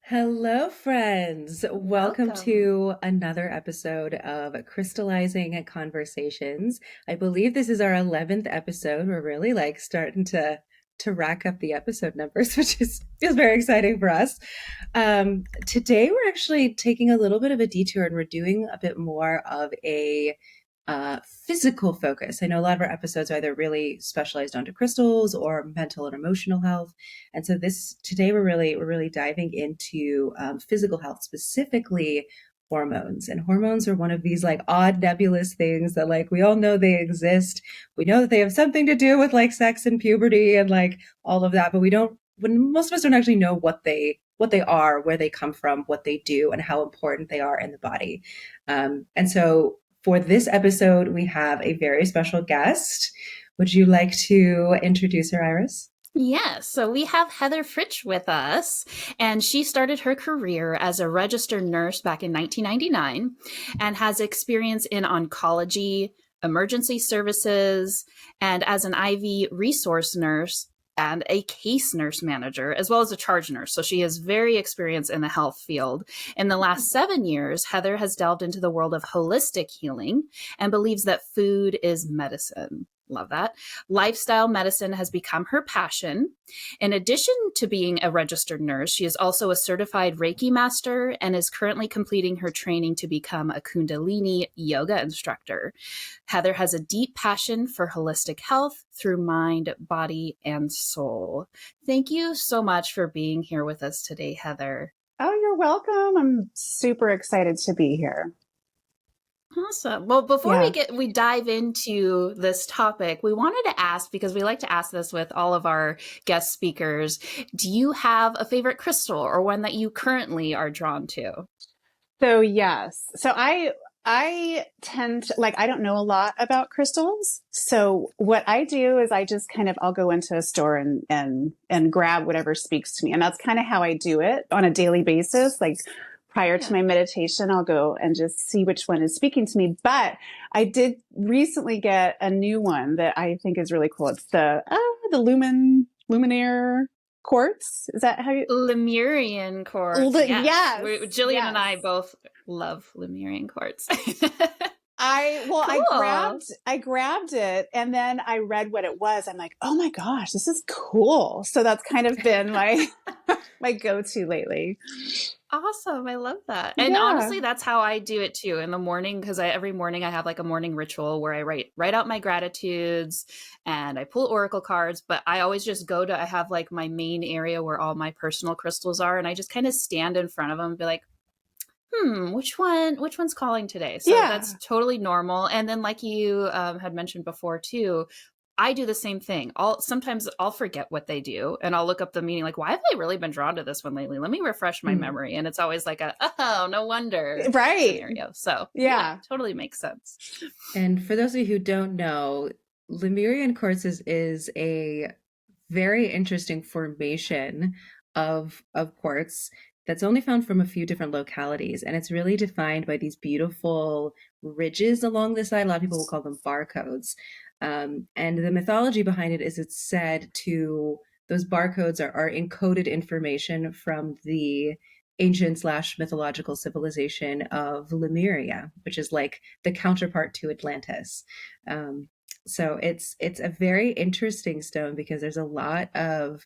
Hello, friends. Welcome Welcome. to another episode of Crystallizing Conversations. I believe this is our 11th episode. We're really starting to rack up the episode numbers, which is feels very exciting for us. Today we're actually taking a little bit of a detour and we're doing a bit more of a physical focus. I know a lot of our episodes are either really specialized onto crystals or mental and emotional health. And so this today we're really diving into physical health, specifically hormones. And hormones are one of these odd nebulous things that we all know they exist. We know that they have something to do with sex and puberty and all of that, but we don't when most of us don't actually know what they are, where they come from, what they do, and how important they are in the body. And so for this episode, we have a very special guest. Would you like to introduce her, Iris? Yes, so we have Heather Fritsch with us, and she started her career as a registered nurse back in 1999 and has experience in oncology, emergency services, and as an IV resource nurse and a case nurse manager, as well as a charge nurse. So she has very experienced in the health field. In the last 7 years, Heather has delved into the world of holistic healing and believes that food is medicine. Love that. Lifestyle medicine has become her passion. In addition to being a registered nurse, she is also a certified Reiki master and is currently completing her training to become a Kundalini yoga instructor. Heather has a deep passion for holistic health through mind, body, and soul. Thank you so much for being here with us today, Heather. Oh, you're welcome. I'm super excited to be here. Awesome. Well, before Yeah. we dive into this topic, we wanted to ask, because we like to ask this with all of our guest speakers, do you have a favorite crystal or one that you currently are drawn to? So yes. So I tend to I don't know a lot about crystals. So what I do is I just I'll go into a store and grab whatever speaks to me. And that's kind of how I do it on a daily basis. Like prior to Yeah. my meditation, I'll go and just see which one is speaking to me. But I did recently get a new one that I think is really cool. It's the Luminaire quartz. Is that how you Lemurian quartz. Yes. yes, Jillian and yes. I both love Lemurian quartz. I Cool. grabbed it and then I read what it was. I'm like, oh my gosh, this is cool. So that's kind of been my my go-to lately. Awesome. I love that. And Yeah. honestly, that's how I do it too in the morning, because every morning I have like a morning ritual where I write out my gratitudes and I pull oracle cards, but I always just I have like my main area where all my personal crystals are, and I just kind of stand in front of them and be like, which one's calling today? So that's Yeah. totally normal. And then like you had mentioned before too, I do the same thing. Sometimes I'll forget what they do and I'll look up the meaning, like, why have I really been drawn to this one lately? Let me refresh my Mm. memory. And it's always like oh, no wonder Right. scenario. So yeah, Yeah. totally makes sense. And for those of you who don't know, Lemurian quartz is a very interesting formation of quartz that's only found from a few different localities, and it's really defined by these beautiful ridges along the side. A lot of people will call them barcodes. And the mythology behind it is it's said to those barcodes are encoded information from the ancient slash mythological civilization of Lemuria, which is like the counterpart to Atlantis. So it's a very interesting stone because there's a lot of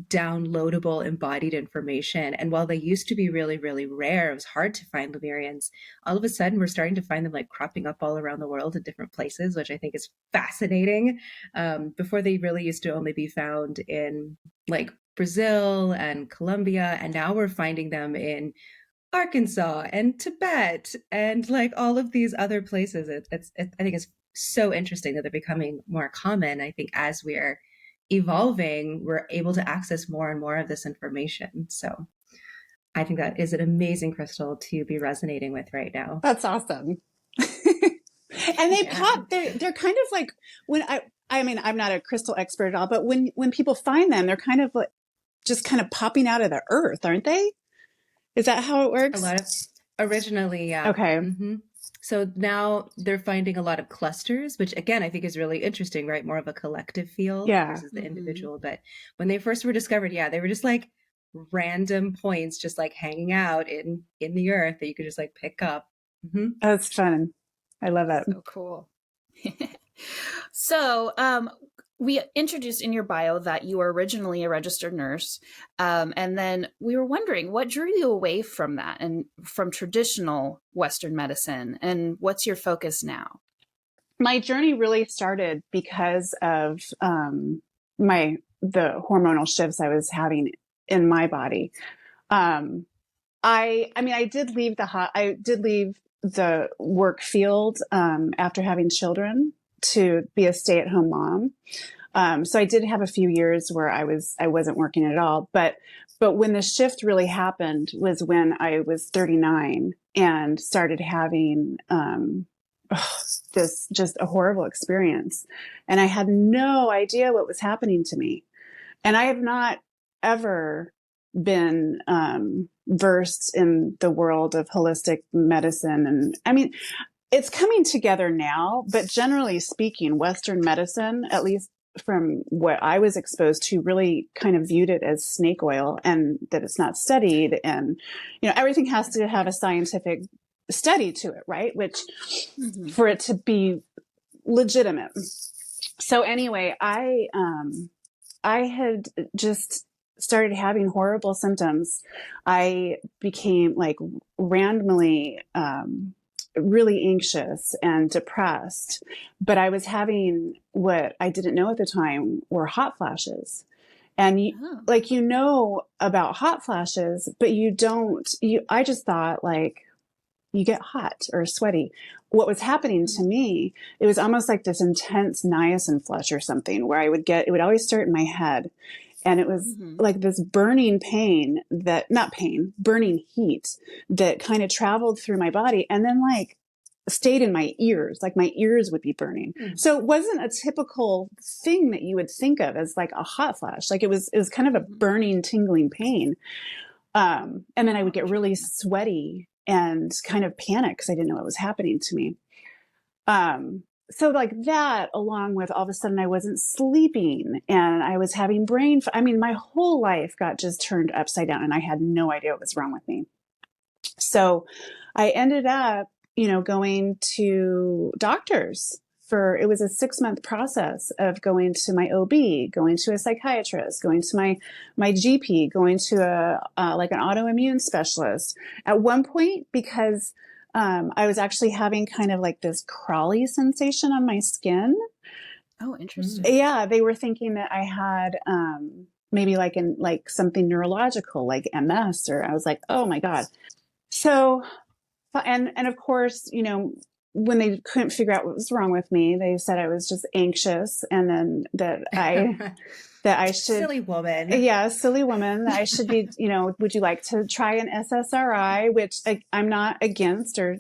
downloadable embodied information. And while they used to be really, really rare, it was hard to find Lemurians. All of a sudden, we're starting to find them cropping up all around the world in different places, which I think is fascinating. Before they really used to only be found in Brazil and Colombia, and now we're finding them in Arkansas and Tibet and all of these other places. I think it's so interesting that they're becoming more common. I think as we're evolving, we're able to access more and more of this information. So I think that is an amazing crystal to be resonating with right now. That's awesome. And they Yeah. pop, they're kind of like when I mean, I'm not a crystal expert at all, but when people find them, they're kind of like just kind of popping out of the earth, aren't they? Is that how it A works? lot of originally, yeah. Okay. So now they're finding a lot of clusters, which again, I think is really interesting, right? More of a collective feel Yeah. versus the Mm-hmm. individual. But when they first were discovered, yeah, they were just random points just like hanging out in the earth that you could just like pick up. Hmm. That's fun. I love it. So cool. So, we introduced in your bio that you were originally a registered nurse. And then we were wondering what drew you away from that and from traditional Western medicine, and what's your focus now? My journey really started because of the hormonal shifts I was having in my body. I mean, I did leave the work field after having children to be a stay-at-home mom. So I did have a few years where I wasn't working at all. But when the shift really happened was when I was 39 and started having this just a horrible experience, and I had no idea what was happening to me. And I have not ever been versed in the world of holistic medicine. And I mean, it's coming together now, but generally speaking, Western medicine, at least from what I was exposed to, really kind of viewed it as snake oil, and that it's not studied. And, everything has to have a scientific study to it, right? Which for it to be legitimate. So anyway, I had just started having horrible symptoms. I became like randomly really anxious and depressed, but I was having what I didn't know at the time were hot flashes. And about hot flashes, but I just thought like you get hot or sweaty. What was happening to me, it was almost like this intense niacin flush or something where it would always start in my head. And it was like this burning burning heat that kind of traveled through my body and then like stayed in my ears, like my ears would be burning. So it wasn't a typical thing that you would think of as like a hot flash. Like it was kind of a burning, tingling pain. And then I would get really sweaty and kind of panic because I didn't know what was happening to me. So like that, along with all of a sudden I wasn't sleeping and I was having my whole life got just turned upside down and I had no idea what was wrong with me. So I ended up, going to doctors it was a 6-month process of going to my OB, going to a psychiatrist, going to my GP, going to like an autoimmune specialist at one point, because I was actually having kind of like this crawly sensation on my skin. Oh, interesting. Yeah, they were thinking that I had maybe like something neurological, like MS, or I was like, oh my God. So, and of course, when they couldn't figure out what was wrong with me, they said I was just anxious, and then that I should, silly woman. Yeah, silly woman. That I should be, would you like to try an SSRI, which I'm not against, or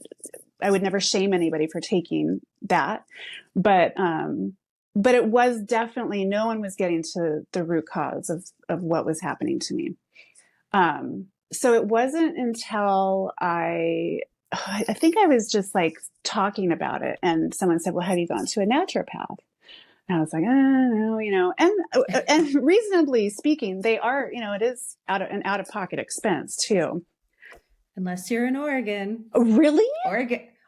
I would never shame anybody for taking that. But it was definitely, no one was getting to the root cause of what was happening to me. So it wasn't until I think I was just like talking about it, and someone said, well, have you gone to a naturopath? And I was like, no, and reasonably speaking, they are, it is an out-of-pocket expense too. Unless you're in Oregon. Really?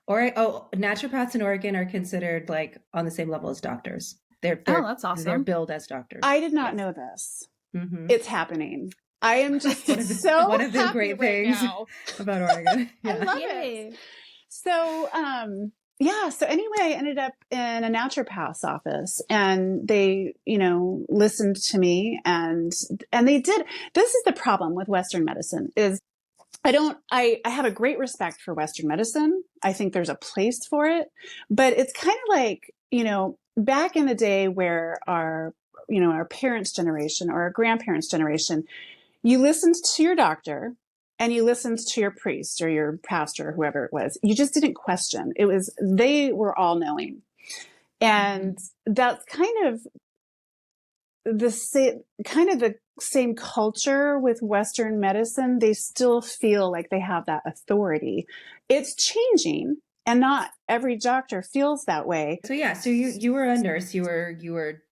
Naturopaths in Oregon are considered like on the same level as doctors. That's awesome. They're billed as doctors. I did not know this. It's happening. I am just one of the great things about Oregon. Yeah. I love it. So, so anyway, I ended up in a naturopath's office, and they, listened to me, and they did. This is the problem with Western medicine is I have a great respect for Western medicine. I think there's a place for it, but it's kind of like, back in the day where our parents' generation or our grandparents' generation, you listened to your doctor and you listened to your priest or your pastor or whoever it was. You just didn't question. They were all knowing. And that's kind of the same culture with Western medicine. They still feel like they have that authority. It's changing, and not every doctor feels that way. So yeah, so you were a nurse. You were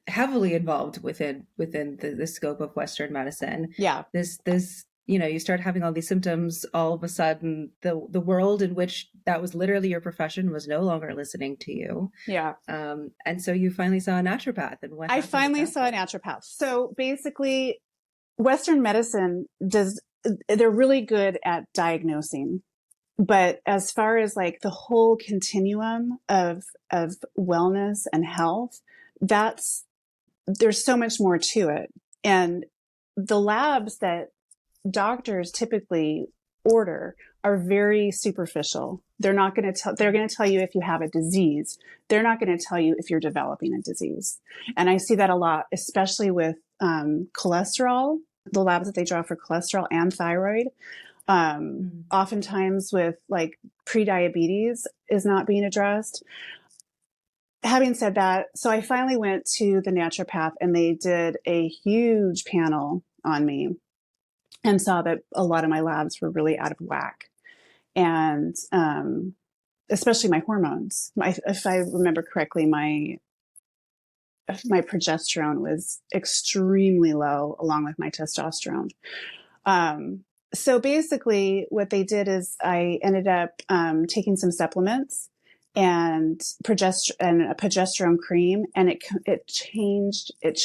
heavily involved within the scope of Western medicine. Yeah. This you start having all these symptoms. All of a sudden, the world in which that was literally your profession was no longer listening to you. Yeah. And so you finally saw a naturopath. And what I happened at finally that saw a point? naturopath. So basically, Western medicine they're really good at diagnosing. But as far as like the whole continuum of wellness and health, there's so much more to it. And the labs that doctors typically order are very superficial. They're going to tell you if you have a disease. They're not going to tell you if you're developing a disease. And I see that a lot, especially with cholesterol, the labs that they draw for cholesterol and thyroid. Oftentimes with like pre-diabetes is not being addressed. Having said that, so I finally went to the naturopath and they did a huge panel on me and saw that a lot of my labs were really out of whack. And especially my hormones. If I remember correctly, my progesterone was extremely low along with my testosterone. So basically what they did is I ended up taking some supplements and a progesterone cream, and it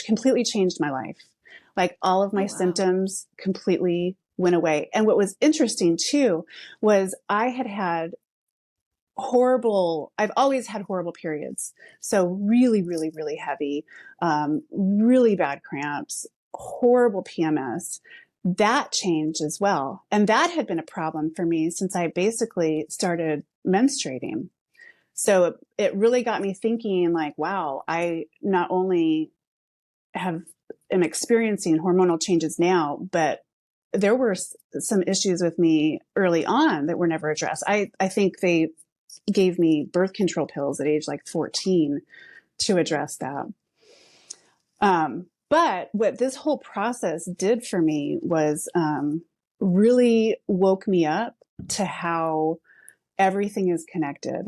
completely changed my life. Like all of my symptoms completely went away. And what was interesting too was I've always had horrible periods. So really, really, really heavy, really bad cramps, horrible PMS. That changed as well. And that had been a problem for me since I basically started menstruating. So it really got me thinking like, wow, I not only am experiencing hormonal changes now, but there were some issues with me early on that were never addressed. I think they gave me birth control pills at age like 14 to address that. But what this whole process did for me was really woke me up to how everything is connected.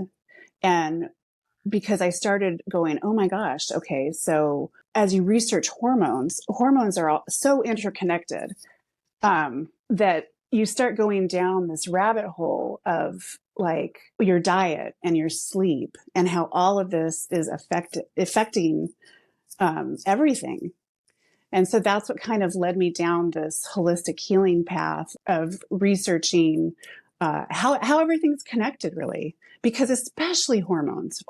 And because I started going, oh my gosh, okay, so as you research hormones are all so interconnected that you start going down this rabbit hole of like your diet and your sleep and how all of this is affecting everything. And so that's what kind of led me down this holistic healing path of researching how everything's connected, really, because especially hormones.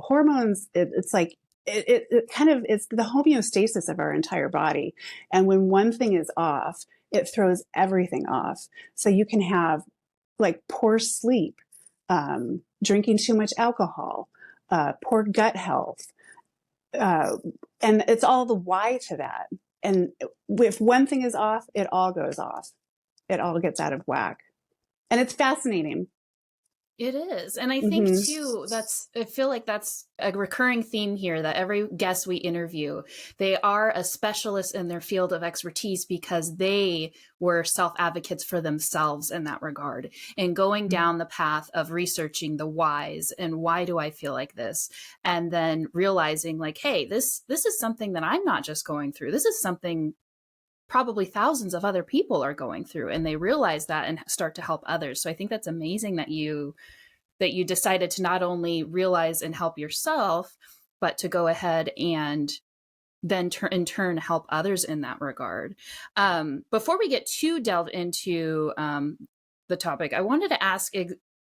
It's like it kind of it's the homeostasis of our entire body, and when one thing is off, it throws everything off. So you can have like poor sleep, drinking too much alcohol, poor gut health, and it's all the why to that. And if one thing is off, it all goes off. It all gets out of whack. And it's fascinating. It is. And I think too, I feel like that's a recurring theme here, that every guest we interview, they are a specialist in their field of expertise because they were self-advocates for themselves in that regard, and going down the path of researching the whys and why do I feel like this? And then realizing like, hey, this is something that I'm not just going through. This is something probably thousands of other people are going through, and they realize that and start to help others. So I think that's amazing that you decided to not only realize and help yourself, but to go ahead and then in turn help others in that regard. Before we get too delved into the topic, I wanted to ask,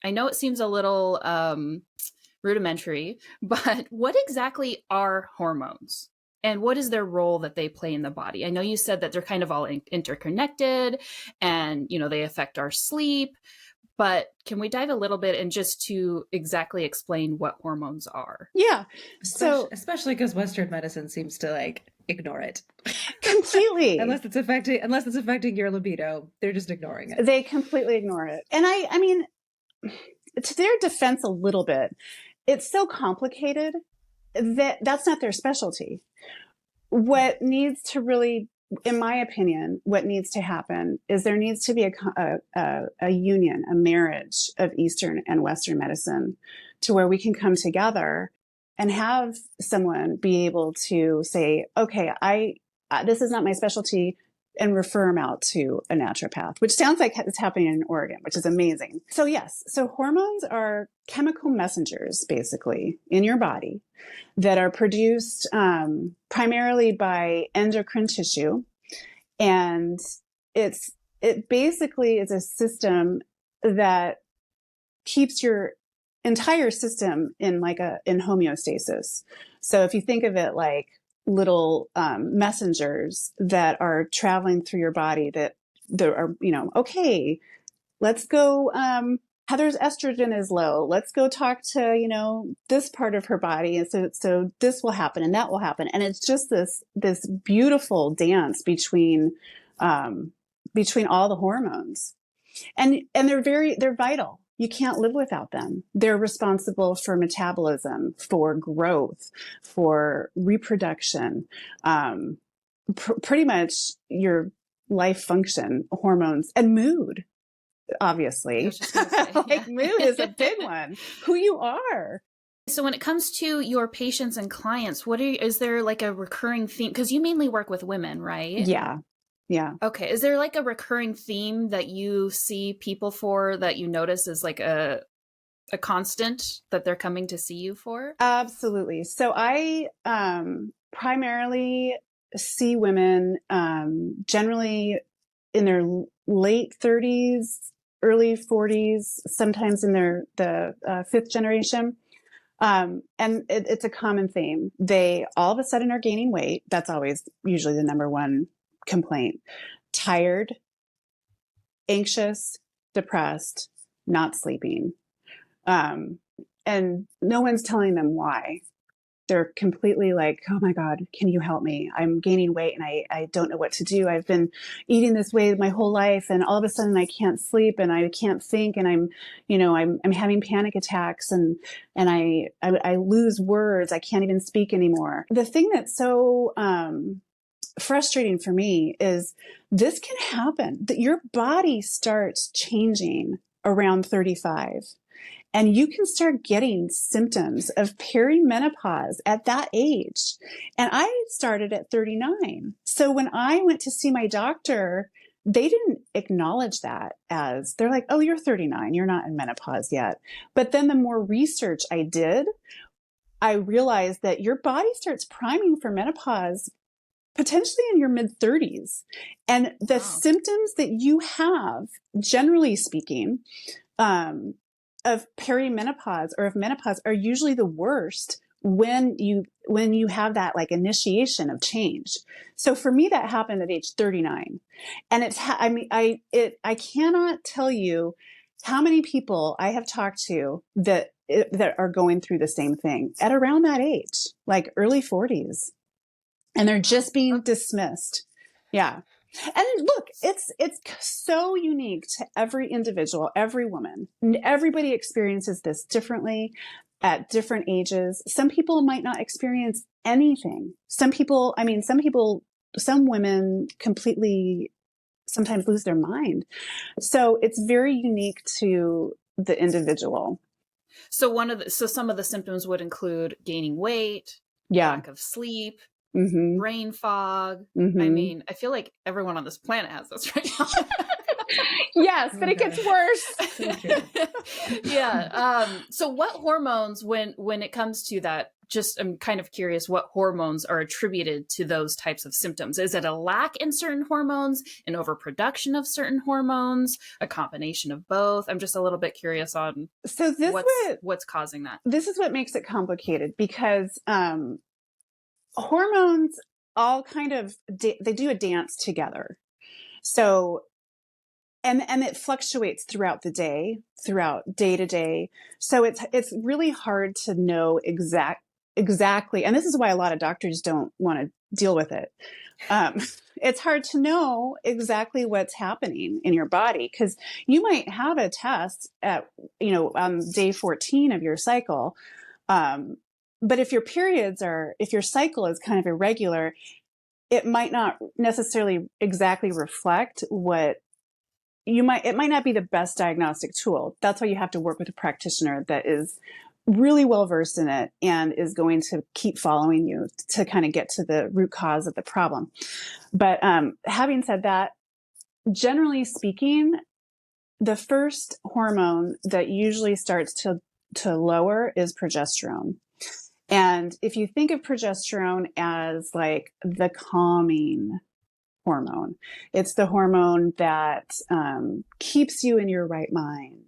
I know it seems a little rudimentary, but what exactly are hormones? And what is their role that they play in the body? I know you said that they're kind of all interconnected and, they affect our sleep, but can we dive a little bit and just to exactly explain what hormones are? Yeah. Especially because Western medicine seems to like ignore it completely. unless it's affecting your libido, they're just ignoring it. They completely ignore it. And I mean, to their defense a little bit, it's so complicated that that's not their specialty. What needs to really, in my opinion, what needs to happen is there needs to be a union, a marriage of Eastern and Western medicine to where we can come together and have someone be able to say, okay, this is not my specialty, and refer them out to a naturopath, which sounds like it's happening in Oregon, which is amazing. So yes, so hormones are chemical messengers basically in your body that are produced primarily by endocrine tissue. And it basically is a system that keeps your entire system in homeostasis. So if you think of it like little messengers that are traveling through your body that there are, okay, let's go. Heather's estrogen is low. Let's go talk to, this part of her body. And so this will happen and that will happen. And it's just this beautiful dance between all the hormones. And they're vital. You can't live without them. They're responsible for metabolism, for growth, for reproduction, pretty much your life function, hormones, and mood, obviously. Mood is a big one. Who you are. So when it comes to your patients and clients, is there like a recurring theme? Because you mainly work with women, right? Yeah. Yeah. Okay. Is there like a recurring theme that you see people for that you notice is like a constant that they're coming to see you for? Absolutely. So I primarily see women generally in their late 30s, early 40s, sometimes in the fifth generation. And it's a common theme. They all of a sudden are gaining weight. That's always usually the number one complaint. Tired, anxious, depressed, not sleeping. And no one's telling them why. They're completely like, oh my God, can you help me? I'm gaining weight and I don't know what to do. I've been eating this way my whole life and all of a sudden I can't sleep and I can't think and I'm having panic attacks and I lose words. I can't even speak anymore. The thing that's so frustrating for me is this can happen, that your body starts changing around 35. And you can start getting symptoms of perimenopause at that age. And I started at 39. So when I went to see my doctor, they didn't acknowledge that as, they're like, oh, you're 39, you're not in menopause yet. But then the more research I did, I realized that your body starts priming for menopause potentially in your mid 30s. And the symptoms that you have, generally speaking, of perimenopause or of menopause are usually the worst when you have that like initiation of change. So for me, that happened at age 39. And I cannot tell you how many people I have talked to that are going through the same thing at around that age, like early 40s. And they're just being dismissed. Yeah. And look, it's so unique to every individual, every woman. Everybody experiences this differently at different ages. Some people might not experience anything. Some women completely sometimes lose their mind. So it's very unique to the individual. So some of the symptoms would include gaining weight, lack of sleep, brain fog. I mean, I feel like everyone on this planet has this right now. Yes, but it gets worse. Yeah. So what hormones, when it comes to that, just I'm kind of curious what hormones are attributed to those types of symptoms. Is it a lack in certain hormones, an overproduction of certain hormones, a combination of both? I'm just a little bit curious on what's causing that. This is what makes it complicated because hormones all kind of, they do a dance together. So, and it fluctuates throughout the day, throughout day to day. So it's really hard to know exactly. And this is why a lot of doctors don't want to deal with it. It's hard to know exactly what's happening in your body because you might have a test at, on day 14 of your cycle. But if your cycle is kind of irregular, it might not necessarily exactly reflect it might not be the best diagnostic tool. That's why you have to work with a practitioner that is really well versed in it and is going to keep following you to kind of get to the root cause of the problem. But having said that, generally speaking, the first hormone that usually starts to lower is progesterone. And if you think of progesterone as like the calming hormone, it's the hormone that keeps you in your right mind.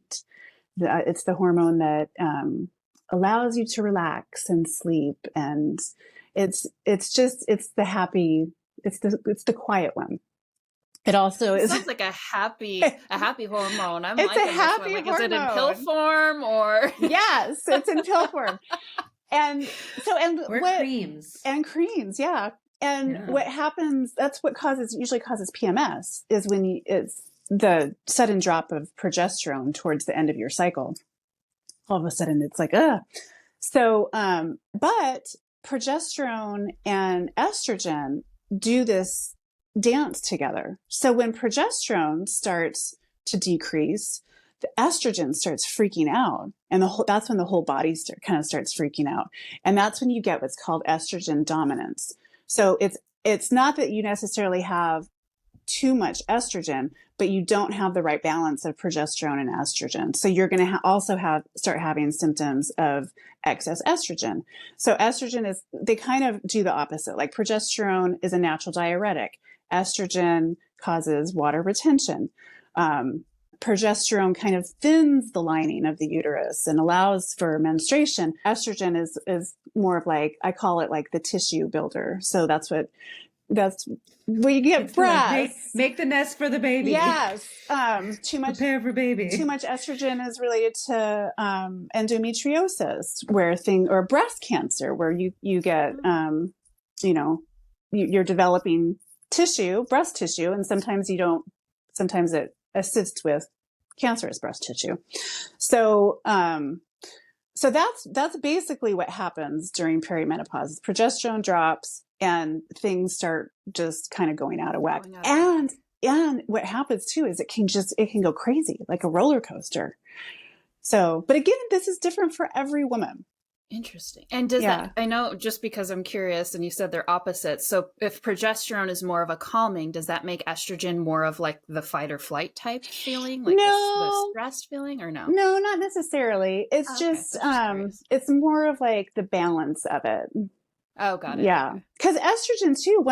It's the hormone that allows you to relax and sleep, and it's the quiet one. It also is. Sounds like a happy hormone. I'm It's liking a happy this one. Like, hormone. is it in pill form or? Yes, it's in pill form. And so, or creams. And creams, yeah. And what happens, that's what usually causes PMS, is when it's the sudden drop of progesterone towards the end of your cycle. All of a sudden it's like, ugh. So, but progesterone and estrogen do this dance together. So when progesterone starts to decrease, the estrogen starts freaking out, and that's when the whole body kind of starts freaking out, and that's when you get what's called estrogen dominance. So it's not that you necessarily have too much estrogen, but you don't have the right balance of progesterone and estrogen. So you're going to also start having symptoms of excess estrogen. So estrogen they kind of do the opposite. Like progesterone is a natural diuretic. Estrogen causes water retention. Progesterone kind of thins the lining of the uterus and allows for menstruation. Estrogen is more of like, I call it like the tissue builder. So that's where you get breasts. Make the nest for the baby. Yes. Too much. Prepare for baby. Too much estrogen is related to endometriosis, or breast cancer, where you get, you're developing breast tissue, and sometimes you don't. Sometimes it assists with cancerous breast tissue. So, so that's basically what happens during perimenopause. Progesterone drops and things start just kind of going out of whack. And what happens too is it can go crazy, like a roller coaster. So, but again, this is different for every woman. Interesting. And does that, I know, just because I'm curious, and you said they're opposites. So if progesterone is more of a calming, does that make estrogen more of like the fight or flight type feeling? Like the stress feeling, or no? No, not necessarily. It's just it's more of like the balance of it. Oh, got it. Yeah. Because estrogen too,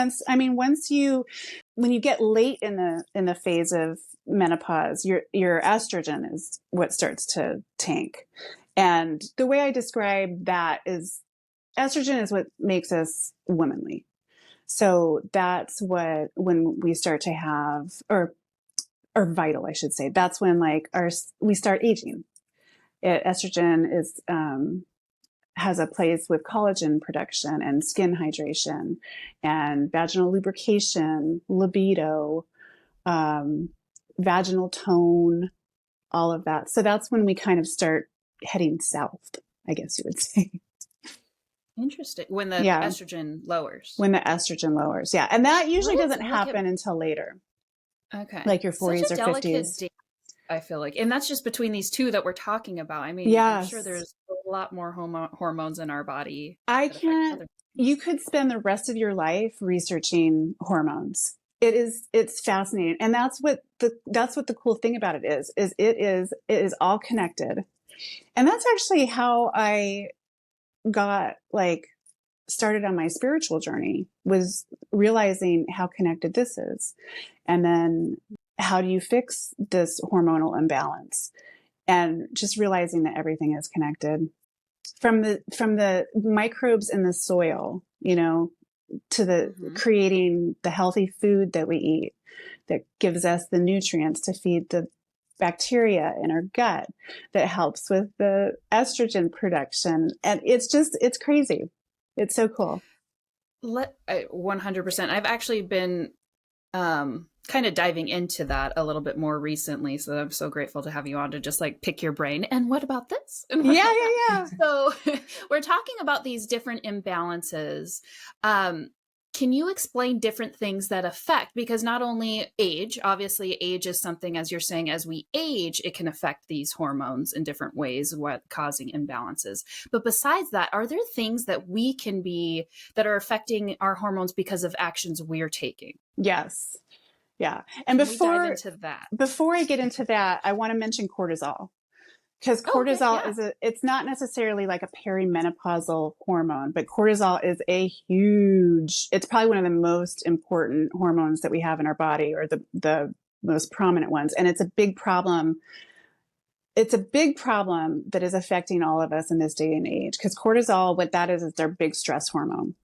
when you get late in the phase of menopause, your estrogen is what starts to tank. And the way I describe that is estrogen is what makes us womanly. So that's when we start to have, or vital, I should say, that's when we start aging. Estrogen has a place with collagen production and skin hydration and vaginal lubrication, libido, vaginal tone, all of that. So that's when we kind of start heading south, I guess you would say. Interesting. When the estrogen lowers. When the estrogen lowers, yeah. And that usually doesn't happen until later. Okay. Like your 40s or 50s. Dance, I feel like. And that's just between these two that we're talking about. I mean, I'm sure there's a lot more hormones in our body. You could spend the rest of your life researching hormones. It's fascinating. And that's what the cool thing about it is it is all connected. And that's actually how I got started on my spiritual journey, was realizing how connected this is. And then how do you fix this hormonal imbalance? And just realizing that everything is connected from the microbes in the soil, to the creating the healthy food that we eat that gives us the nutrients to feed the bacteria in our gut, that helps with the estrogen production. And it's crazy. It's so cool. 100%. I've actually been kind of diving into that a little bit more recently. So I'm so grateful to have you on to just pick your brain. And what about this? Yeah. So we're talking about these different imbalances. Can you explain different things that affect? Because not only age, obviously age is something, as you're saying, as we age, it can affect these hormones in different ways, what causing imbalances. But besides that, are there things that we can be that are affecting our hormones because of actions we're taking? Yes. Yeah. And Can we dive into that? before I get into that, I want to mention cortisol. Because Oh, okay, cortisol yeah. it's not necessarily like a perimenopausal hormone, but cortisol is it's probably one of the most important hormones that we have in our body, or the most prominent ones. And it's a big problem. It's a big problem that is affecting all of us in this day and age, because cortisol, what that is our big stress hormone.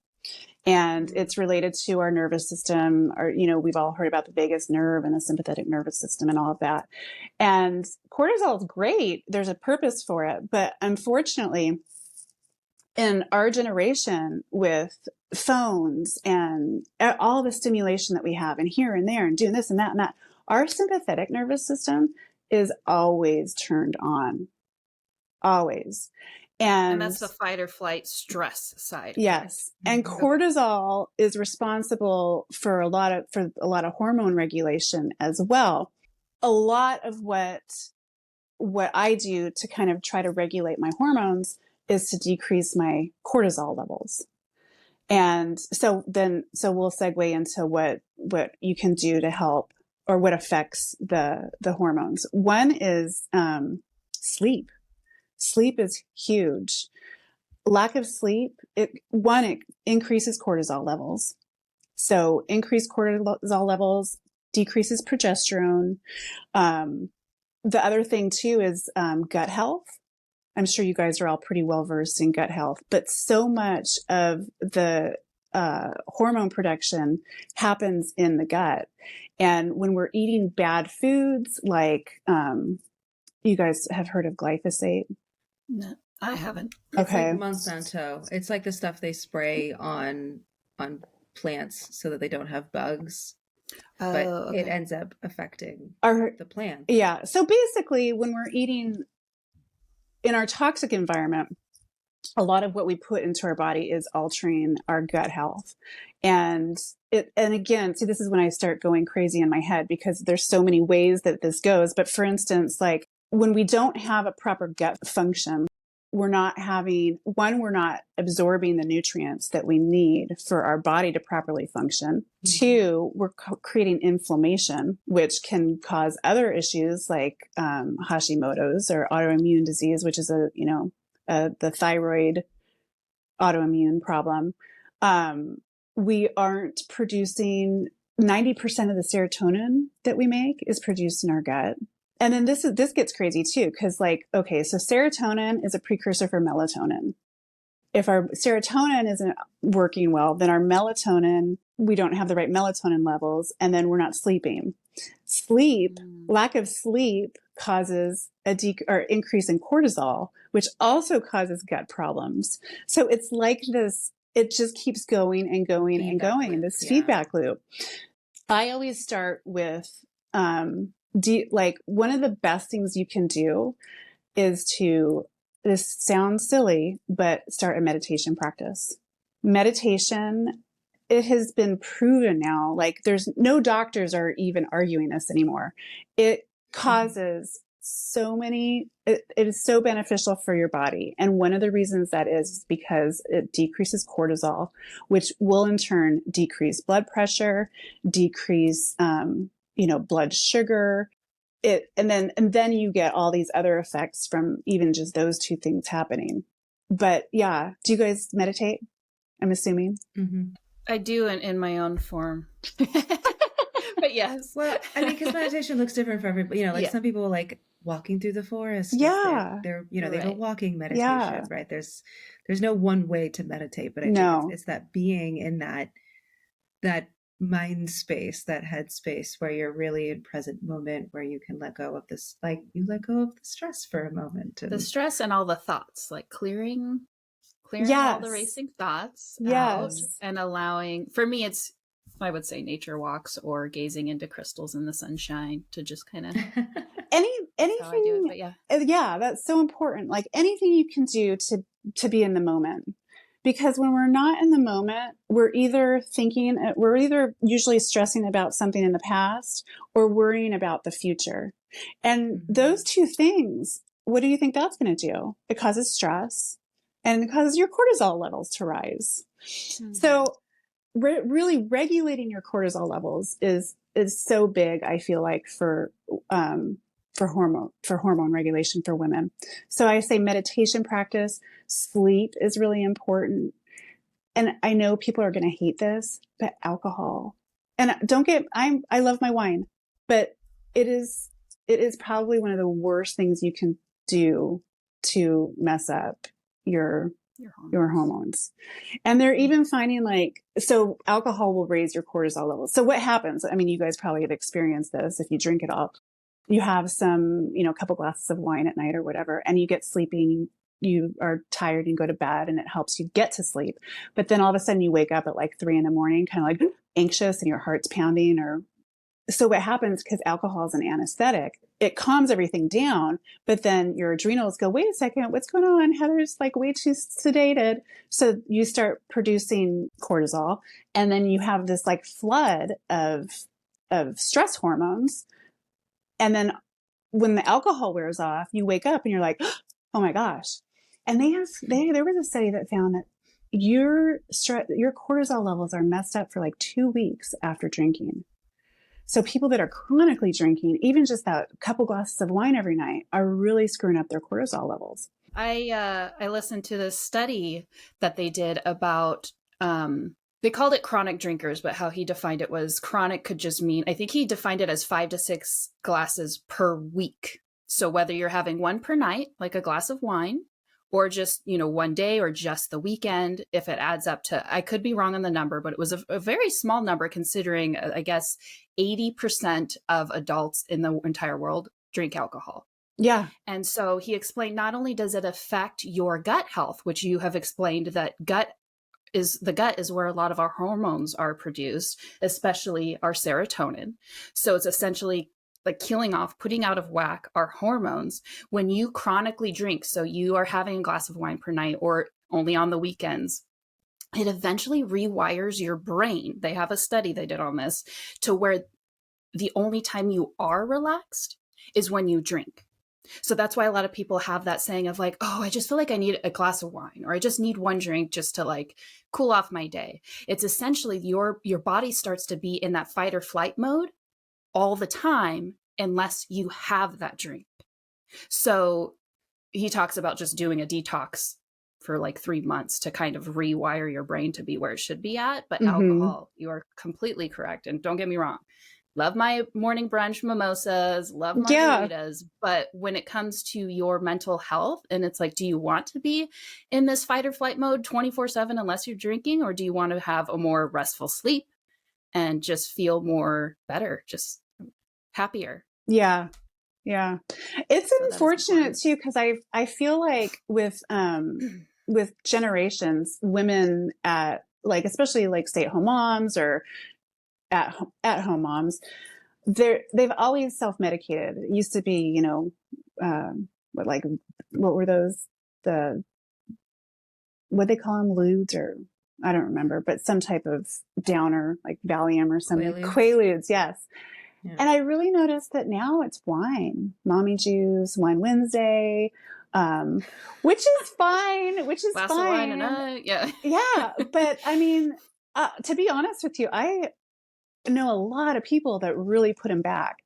And it's related to our nervous system, or, we've all heard about the vagus nerve and the sympathetic nervous system and all of that. And cortisol is great. There's a purpose for it. But unfortunately, in our generation, with phones and all the stimulation that we have, and here and there, and doing this and that, our sympathetic nervous system is always turned on. Always. And that's the fight or flight stress side. Yes. And cortisol is responsible for a lot of hormone regulation as well. A lot of what I do to kind of try to regulate my hormones is to decrease my cortisol levels. And so we'll segue into what you can do to help, or what affects the hormones. One is sleep. Sleep is huge. Lack of sleep, it increases cortisol levels. So increased cortisol levels decreases progesterone. The other thing too is gut health. I'm sure you guys are all pretty well versed in gut health, but so much of the hormone production happens in the gut. And when we're eating bad foods, like you guys have heard of glyphosate? No, I haven't. Okay. It's like Monsanto. It's like the stuff they spray on plants so that they don't have bugs. But okay. It ends up affecting the plant. Yeah. So basically, when we're eating in our toxic environment, a lot of what we put into our body is altering our gut health. And again, see, this is when I start going crazy in my head, because there's so many ways that this goes. But for instance, like when we don't have a proper gut function, we're not absorbing the nutrients that we need for our body to properly function. Mm-hmm. Two, we're creating inflammation, which can cause other issues like Hashimoto's, or autoimmune disease, which is the thyroid autoimmune problem. We aren't producing 90% of the serotonin that we make is produced in our gut. And then this gets crazy too, because so serotonin is a precursor for melatonin. If our serotonin isn't working well, then our melatonin, we don't have the right melatonin levels, and then we're not sleeping. Lack of sleep causes or increase in cortisol, which also causes gut problems. So it's like this, it just keeps going and going and going in this feedback loop. I always start with, one of the best things you can do is this sounds silly, but start a meditation practice. Meditation, it has been proven now, like there's no doctors are even arguing this anymore. It causes it is so beneficial for your body. And one of the reasons that is because it decreases cortisol, which will in turn decrease blood pressure, decrease, blood sugar. And then you get all these other effects from even just those two things happening. But yeah, do you guys meditate? I'm assuming. Mm-hmm. I do in my own form. But yes. Well, I mean, because meditation looks different for everybody. Some people like walking through the forest. Yeah. They have a walking meditation, right? There's no one way to meditate, but I think it's that being in that mind space, that head space where you're really in present moment, where you can let go of this, like you let go of the stress for a moment. The stress and all the thoughts, like clearing all the racing thoughts out, and allowing, for me, it's, I would say nature walks or gazing into crystals in the sunshine to just kind of anything. That's so important. Like anything you can do to be in the moment. Because when we're not in the moment, we're either usually stressing about something in the past or worrying about the future. And those two things, what do you think that's going to do? It causes stress and it causes your cortisol levels to rise. So really regulating your cortisol levels is so big, I feel like, for hormone regulation for women. So I say meditation practice, sleep is really important. And I know people are going to hate this, but alcohol, and I love my wine, but it is probably one of the worst things you can do to mess up your hormones. And they're even finding so alcohol will raise your cortisol levels. So what happens? I mean, you guys probably have experienced this if you drink it all. You have some, a couple glasses of wine at night or whatever, and you get sleepy, you are tired and go to bed, and it helps you get to sleep. But then all of a sudden you wake up at 3 a.m, kind of anxious and your heart's pounding. So what happens, because alcohol is an anesthetic, it calms everything down, but then your adrenals go, wait a second, what's going on? Heather's way too sedated. So you start producing cortisol, and then you have this flood of stress hormones. And then when the alcohol wears off, you wake up and you're like, oh my gosh. And there was a study that found that your cortisol levels are messed up for 2 weeks after drinking. So people that are chronically drinking, even just that couple glasses of wine every night, are really screwing up their cortisol levels. I listened to this study that they did about they called it chronic drinkers, but how he defined it was chronic could just mean, I think he defined it as 5 to 6 glasses per week. So whether you're having one per night, like a glass of wine, or just, one day or just the weekend, if it adds up to, I could be wrong on the number, but it was a very small number considering, I guess, 80% of adults in the entire world drink alcohol. Yeah. And so he explained, not only does it affect your gut health, which you have explained that the gut is where a lot of our hormones are produced, especially our serotonin. So it's essentially killing off, putting out of whack our hormones when you chronically drink. So you are having a glass of wine per night or only on the weekends. It eventually rewires your brain. They have a study they did on this to where the only time you are relaxed is when you drink. So that's why a lot of people have that saying of oh, I just feel like I need a glass of wine, or I just need one drink just to cool off my day. It's essentially your body starts to be in that fight or flight mode all the time unless you have that drink. So he talks about just doing a detox for 3 months to kind of rewire your brain to be where it should be at. But alcohol, you are completely correct. And don't get me wrong. Love my morning brunch mimosas, love margaritas. Yeah. But when it comes to your mental health, and it's do you want to be in this fight or flight mode 24/7 unless you're drinking? Or do you want to have a more restful sleep and just feel more better, just happier? Yeah. Yeah. It's unfortunate too, because I feel with generations, women at especially stay-at-home moms or at-home moms, they've always self-medicated. It used to be, what were those, what they call them, ludes, or I don't remember, but some type of downer, Valium or something. Quaaludes, yes. Yeah. And I really noticed that now it's wine, mommy juice, wine Wednesday, which is fine, Glass of wine and yeah. Yeah. But I mean, to be honest with you, I know a lot of people that really put him back,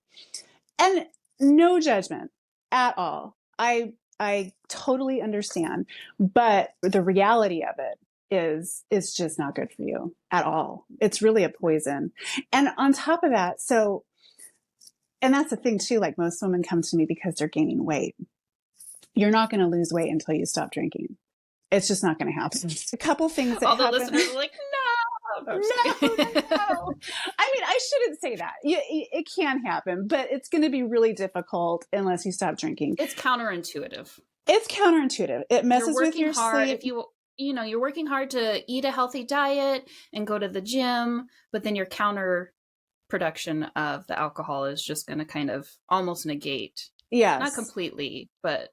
and no judgment at all. I totally understand, but the reality of it is it's just not good for you at all. It's really a poison. And on top of that, and that's the thing too, most women come to me because they're gaining weight. You're not going to lose weight until you stop drinking. It's just not going to happen. A couple things that all the happen. Listeners are no. No. I mean, I shouldn't say that. It can happen, but it's going to be really difficult unless you stop drinking. It's counterintuitive. It messes with your hard, sleep. If you're working hard to eat a healthy diet and go to the gym, but then your counter production of the alcohol is just going to kind of almost negate. Yes. Not completely, but.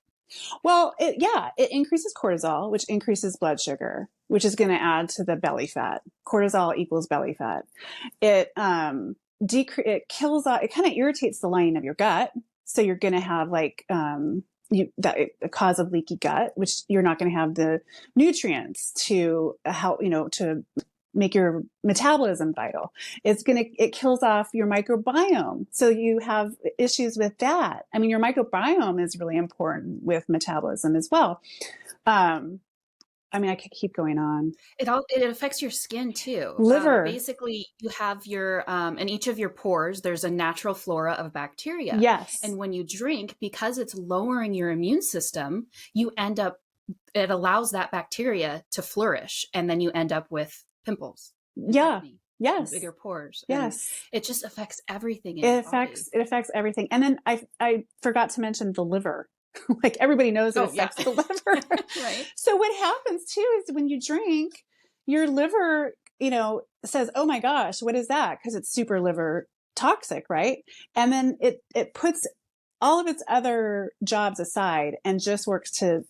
Well, it increases cortisol, which increases blood sugar. which is going to add to the belly fat. Cortisol equals belly fat. It it kills off, it kind of irritates the lining of your gut. So you're going to have like a cause of leaky gut, which you're not going to have the nutrients to help, to make your metabolism vital. It kills off your microbiome. So you have issues with that. I mean, your microbiome is really important with metabolism as well. I mean, I could keep going on. It affects your skin too. Liver. Basically, you have your in each of your pores, there's a natural flora of bacteria. Yes. And when you drink, because it's lowering your immune system, it allows that bacteria to flourish, and then you end up with pimples. Yeah. Yes. Bigger pores. Yes. And it just affects everything in your body. It affects everything. And then I forgot to mention the liver. Like everybody knows it affects the liver. Right. So what happens too is when you drink, your liver, says, oh my gosh, what is that? Because it's super liver toxic, right? And then it puts all of its other jobs aside and just works to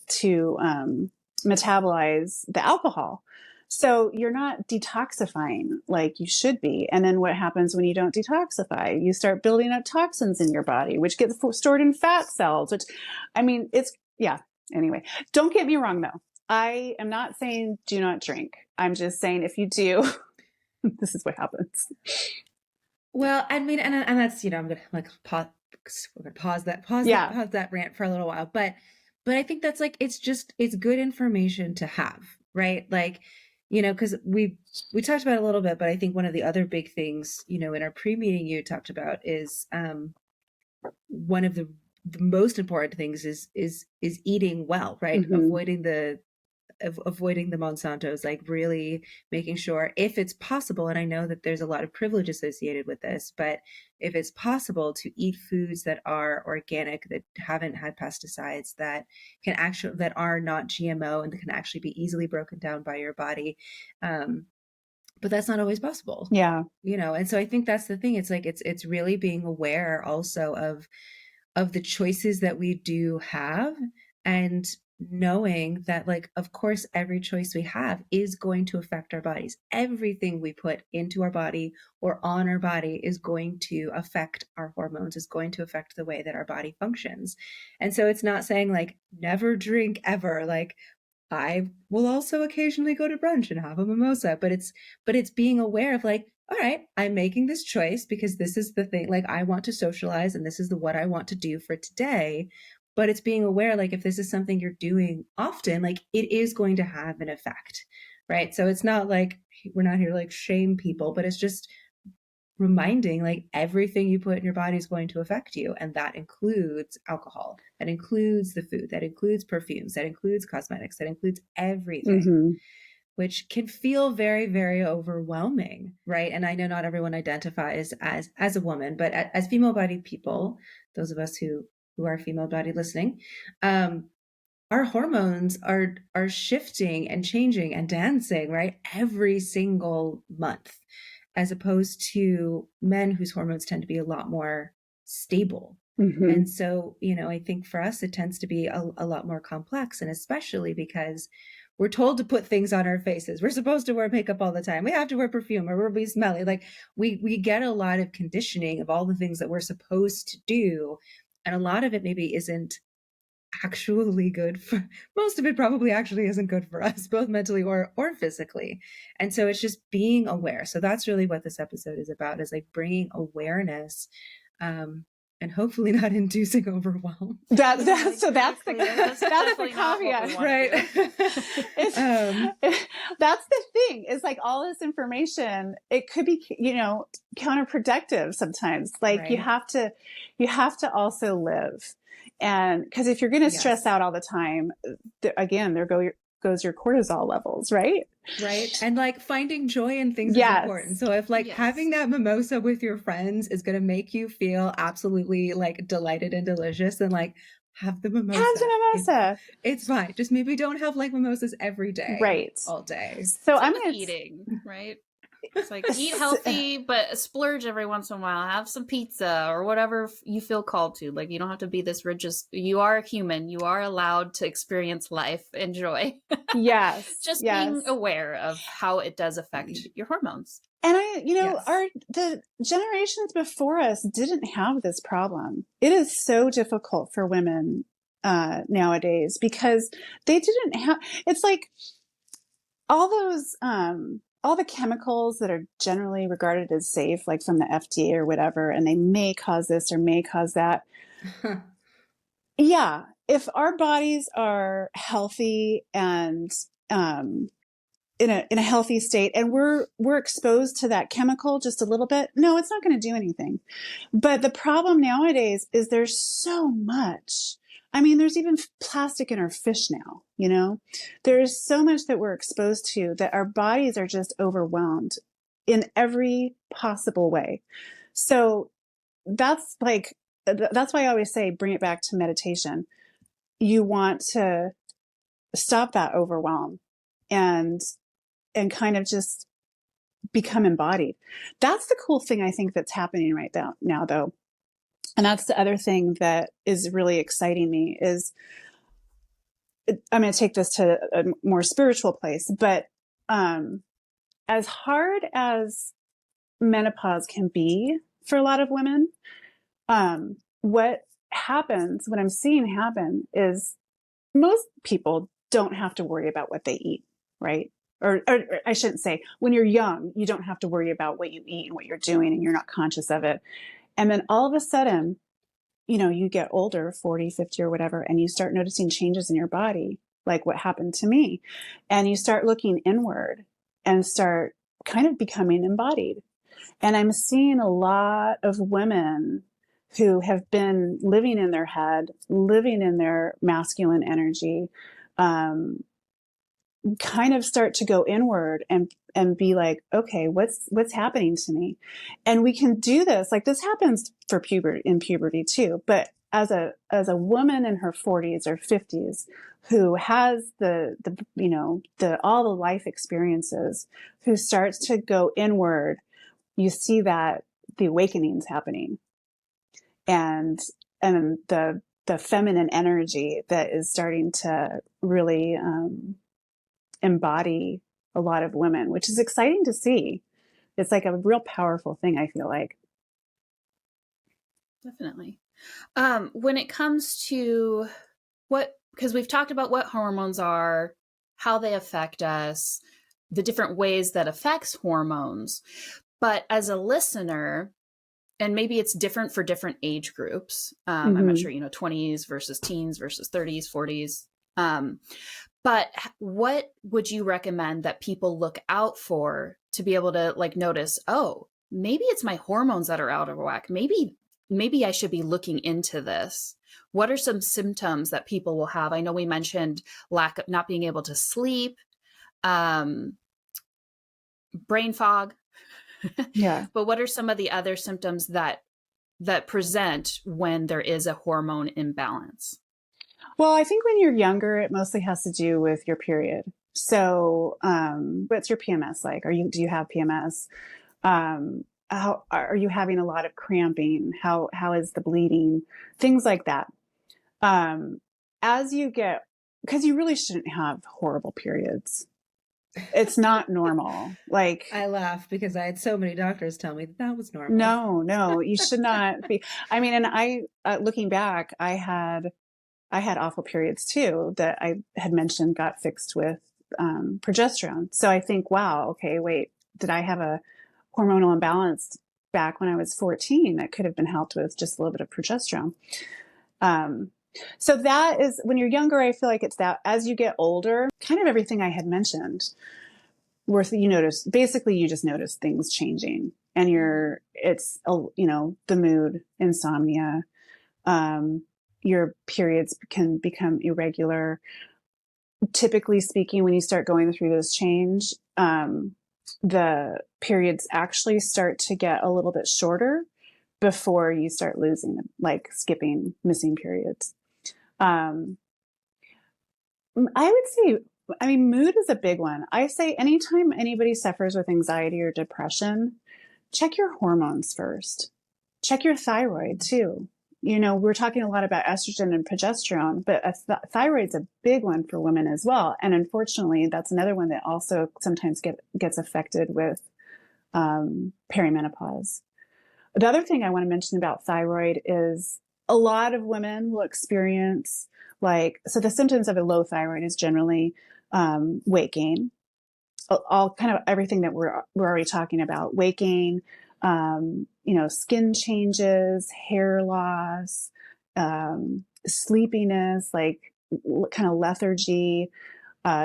metabolize the alcohol. So you're not detoxifying like you should be. And then what happens when you don't detoxify? You start building up toxins in your body, which get stored in fat cells, which, I mean, anyway, don't get me wrong though. I am not saying do not drink. I'm just saying if you do, this is what happens. Well, I mean, and that's, I'm going to pause that rant for a little while, but I think that's like, it's good information to have, right? Like, because we talked about it a little bit, but I think one of the other big things, in our pre-meeting you talked about is one of the most important things is eating well, right? Mm-hmm. Avoiding the Monsantos, like really making sure if it's possible, and I know that there's a lot of privilege associated with this, but if it's possible to eat foods that are organic, that haven't had pesticides, that are not GMO and that can actually be easily broken down by your body. But that's not always possible. Yeah. And so I think that's the thing. It's like, it's really being aware also of the choices that we do have, and knowing that, like, of course, every choice we have is going to affect our bodies. Everything we put into our body or on our body is going to affect our hormones, is going to affect the way that our body functions. And so it's not saying like never drink ever. Like, I will also occasionally go to brunch and have a mimosa, but it's being aware of like, all right, I'm making this choice because this is the thing, like I want to socialize and this is what I want to do for today. But it's being aware, like if this is something you're doing often, like it is going to have an effect, right? So it's not like, we're not here to like shame people, but it's just reminding like everything you put in your body is going to affect you. And that includes alcohol, that includes the food, that includes perfumes, that includes cosmetics, that includes everything. Mm-hmm. Which can feel very, very overwhelming, right? And I know not everyone identifies as a woman, but as female-bodied people, those of us who are female-bodied listening, our hormones are shifting and changing and dancing, right? Every single month, as opposed to men whose hormones tend to be a lot more stable. Mm-hmm. And so, I think for us, it tends to be a lot more complex, and especially because we're told to put things on our faces. We're supposed to wear makeup all the time. We have to wear perfume or we'll be smelly. Like we get a lot of conditioning of all the things that we're supposed to do. And a lot of it maybe isn't actually good for, most of it probably actually isn't good for us, both mentally or physically. And so it's just being aware. So that's really what this episode is about, is like bringing awareness, and hopefully not inducing overwhelm. That's the caveat, right? That's the thing. Is like all this information, it could be, counterproductive sometimes. Like right. you have to also live, and because if you're going to stress out all the time, again, there goes your cortisol levels, right? Right. And like finding joy in things is important. So if like having that mimosa with your friends is going to make you feel absolutely like delighted and delicious, then like have the mimosa. Have the mimosa. It's fine. Just maybe don't have like mimosas every day. Right. All day. So I'm eating, right? It's like eat healthy, but splurge every once in a while. Have some pizza or whatever you feel called to. Like, you don't have to be this rigid. You are a human. You are allowed to experience life, enjoy. Yes, Just being yes. aware of how it does affect your hormones. And Yes. the generations before us didn't have this problem. It is so difficult for women nowadays because they didn't have, it's like all those, all the chemicals that are generally regarded as safe, like from the FDA or whatever, and they may cause this or may cause that. Yeah. If our bodies are healthy and, in a healthy state and we're exposed to that chemical just a little bit, no, it's not going to do anything. But the problem nowadays is there's so much. I mean, there's even plastic in our fish now, you know. There's so much that we're exposed to that our bodies are just overwhelmed in every possible way. So that's like, that's why I always say bring it back to meditation. You want to stop that overwhelm and kind of just become embodied. That's the cool thing I think that's happening right now though. And that's the other thing that is really exciting me is I'm going to take this to a more spiritual place, but as hard as menopause can be for a lot of women, what happens, what I'm seeing happen is most people don't have to worry about what they eat, right? Or I shouldn't say, when you're young, you don't have to worry about what you eat and what you're doing, and you're not conscious of it. And then all of a sudden, you know, you get older, 40, 50 or whatever, and you start noticing changes in your body, like what happened to me. And you start looking inward and start kind of becoming embodied. And I'm seeing a lot of women who have been living in their head, living in their masculine energy, kind of start to go inward and be like, okay, what's happening to me? And we can do this. Like this happens for puberty too. But as a woman in her 40s or 50s who has the you know the all the life experiences, who starts to go inward, you see that the awakening's happening, and the feminine energy that is starting to really embody a lot of women, which is exciting to see. It's like a real powerful thing, I feel like. Definitely. When it comes to because we've talked about what hormones are, how they affect us, the different ways that affects hormones. But as a listener, and maybe it's different for different age groups. I'm not sure, 20s versus teens versus 30s, 40s. But what would you recommend that people look out for to be able to like notice, oh, maybe it's my hormones that are out of whack. Maybe I should be looking into this. What are some symptoms that people will have? I know we mentioned lack of not being able to sleep, brain fog. Yeah. But what are some of the other symptoms that present when there is a hormone imbalance? Well, I think when you're younger, it mostly has to do with your period. So, what's your PMS like? Do you have PMS? How are you having a lot of cramping? How is the bleeding? Things like that. As you get, because you really shouldn't have horrible periods. It's not normal. Like, I laugh because I had so many doctors tell me that was normal. no, you should not be. I mean, and looking back, I had awful periods too that I had mentioned got fixed with progesterone. So I think, wow, okay, wait, did I have a hormonal imbalance back when I was 14 that could have been helped with just a little bit of progesterone? So that is, when you're younger, I feel like it's that. As you get older, kind of everything I had mentioned, you just notice things changing, and the mood, insomnia, your periods can become irregular. Typically speaking, when you start going through this change, the periods actually start to get a little bit shorter before you start losing them, like skipping, missing periods. I would say I mean, mood is a big one. I say anytime anybody suffers with anxiety or depression, check your hormones first. Check your thyroid too. We're talking a lot about estrogen and progesterone, but thyroid's a big one for women as well. And unfortunately, that's another one that also sometimes gets affected with perimenopause. The other thing I want to mention about thyroid is a lot of women will experience so the symptoms of a low thyroid is generally weight gain, all kind of everything that we're already talking about, weight gain, skin changes, hair loss, sleepiness, like kind of lethargy,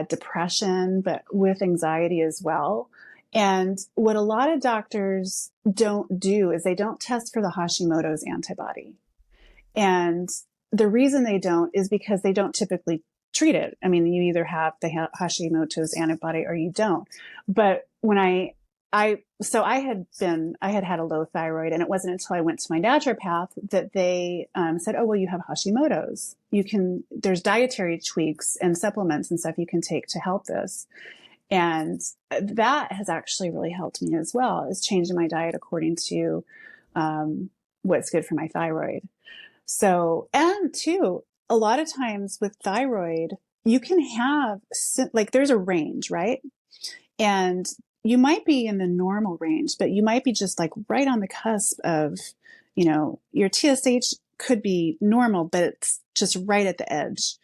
depression, but with anxiety as well. And what a lot of doctors don't do is they don't test for the Hashimoto's antibody. And the reason they don't is because they don't typically treat it. I mean, you either have the Hashimoto's antibody or you don't. But when I had had a low thyroid, and it wasn't until I went to my naturopath that they said, oh, well, you have Hashimoto's. There's dietary tweaks and supplements and stuff you can take to help this. And that has actually really helped me as well, is changing my diet according to what's good for my thyroid. So, and too, a lot of times with thyroid, you can have, there's a range, right? And you might be in the normal range, but you might be just right on the cusp of, your TSH could be normal, but it's just right at the edge.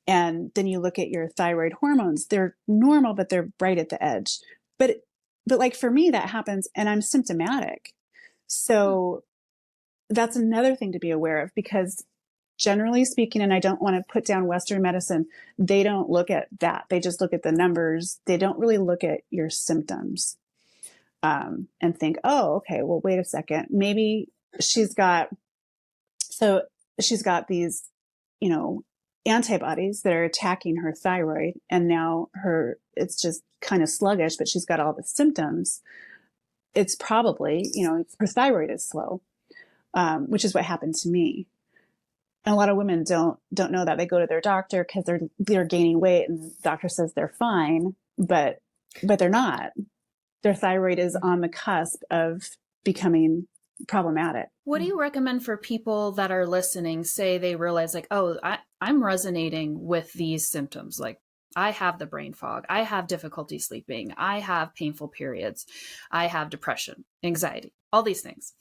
And then you look at your thyroid hormones, they're normal, but they're right at the edge. But for me, that happens and I'm symptomatic. So that's another thing to be aware of, because generally speaking, and I don't want to put down Western medicine, they don't look at that. They just look at the numbers. They don't really look at your symptoms and think, oh, okay, well, wait a second. Maybe she's got these, antibodies that are attacking her thyroid, and now it's just kind of sluggish, but she's got all the symptoms. It's probably, her thyroid is slow, which is what happened to me. And a lot of women don't know that. They go to their doctor because they're gaining weight, and the doctor says they're fine, but they're not. Their thyroid is on the cusp of becoming problematic. What do you recommend for people that are listening? Say they realize I'm resonating with these symptoms. Like, I have the brain fog, I have difficulty sleeping, I have painful periods, I have depression, anxiety, all these things.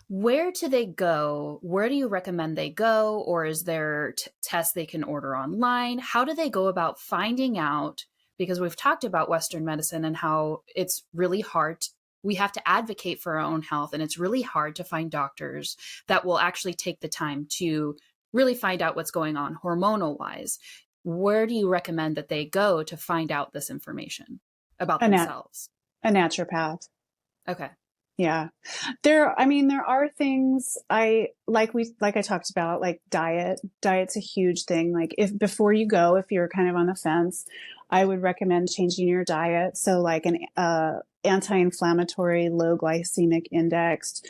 Where do they go? Where do you recommend they go? Or is there tests they can order online? How do they go about finding out? Because we've talked about Western medicine and how it's really hard. We have to advocate for our own health, and it's really hard to find doctors that will actually take the time to really find out what's going on hormonal wise. Where do you recommend that they go to find out this information about themselves? A naturopath. Okay. Yeah. There are things I talked about, like diet. Diet's a huge thing. Like, before you go, if you're kind of on the fence, I would recommend changing your diet. So like an anti-inflammatory, low glycemic index,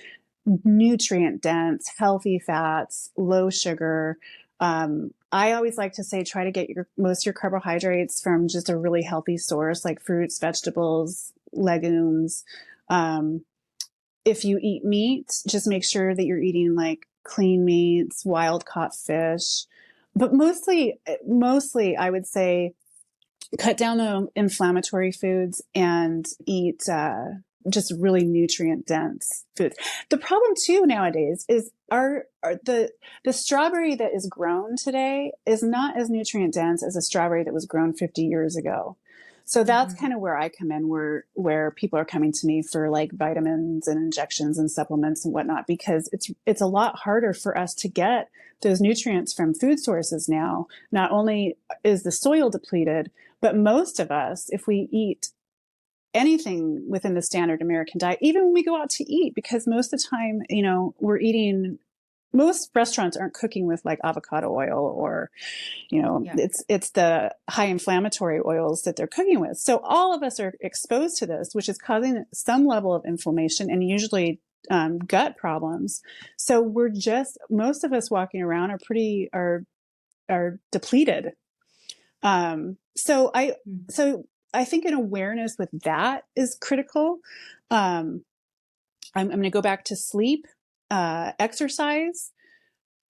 nutrient dense, healthy fats, low sugar. I always like to say, try to get most of your carbohydrates from just a really healthy source, like fruits, vegetables, legumes. If you eat meat, just make sure that you're eating like clean meats, wild caught fish, but mostly I would say cut down the inflammatory foods and eat just really nutrient dense foods. The problem too nowadays is the strawberry that is grown today is not as nutrient dense as a strawberry that was grown 50 years ago. So that's kind of where I come in, where people are coming to me for like vitamins and injections and supplements and whatnot, because it's a lot harder for us to get those nutrients from food sources now. Not only is the soil depleted, but most of us, if we eat anything within the standard American diet, even when we go out to eat, because most of the time, most restaurants aren't cooking with like avocado oil or, it's the high inflammatory oils that they're cooking with. So all of us are exposed to this, which is causing some level of inflammation and usually gut problems. So most of us walking around are depleted. So Mm. I think an awareness with that is critical. I'm going to go back to sleep, exercise,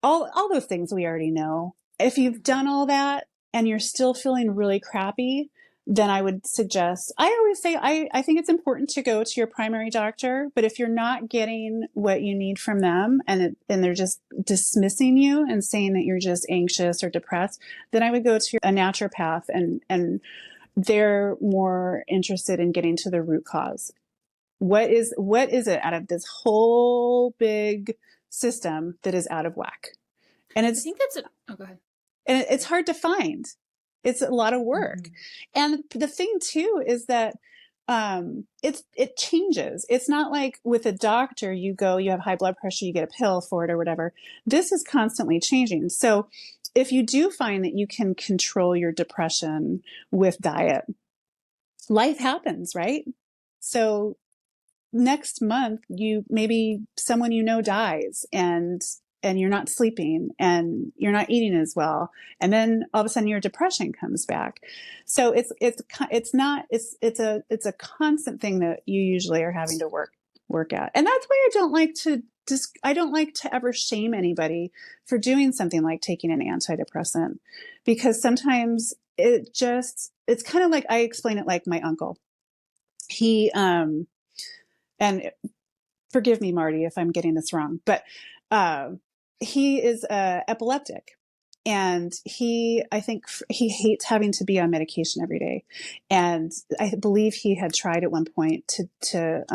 all those things we already know. If you've done all that and you're still feeling really crappy, then I would suggest, I always say, I think it's important to go to your primary doctor, but if you're not getting what you need from them and they're just dismissing you and saying that you're just anxious or depressed, then I would go to a naturopath and they're more interested in getting to the root cause. What is it out of this whole big system that is out of whack? And I think that's it. Oh, go ahead. and it's hard to find. It's a lot of work. Mm-hmm. And the thing too is that it changes. It's not like with a doctor, you go, you have high blood pressure, you get a pill for it or whatever. This is constantly changing. So if you do find that you can control your depression with diet, life happens, right? So next month, maybe someone you know dies and you're not sleeping and you're not eating as well, and then all of a sudden your depression comes back. So it's a constant thing that you usually are having to work at. And that's why I don't like to ever shame anybody for doing something like taking an antidepressant, because sometimes it's kind of like, I explain it like my uncle. He and forgive me, Marty, if I'm getting this wrong, but he is epileptic, and I think he hates having to be on medication every day. And I believe he had tried at one point to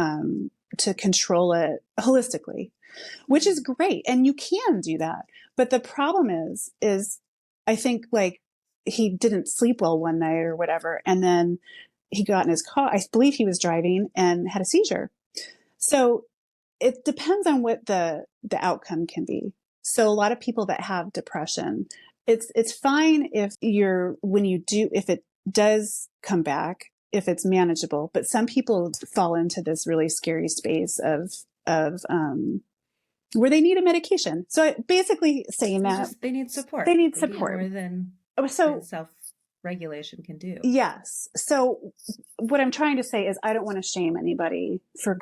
control it holistically, which is great, and you can do that. But the problem is I think, like, he didn't sleep well one night or whatever, and then he got in his car. I believe he was driving and had a seizure. So it depends on what the outcome can be. So a lot of people that have depression, it's fine if if it does come back, if it's manageable. But some people fall into this really scary space of where they need a medication. So basically saying that They need support. they need They need support. more than So self-regulation can do. yes. So what I'm trying to say is, I don't want to shame anybody for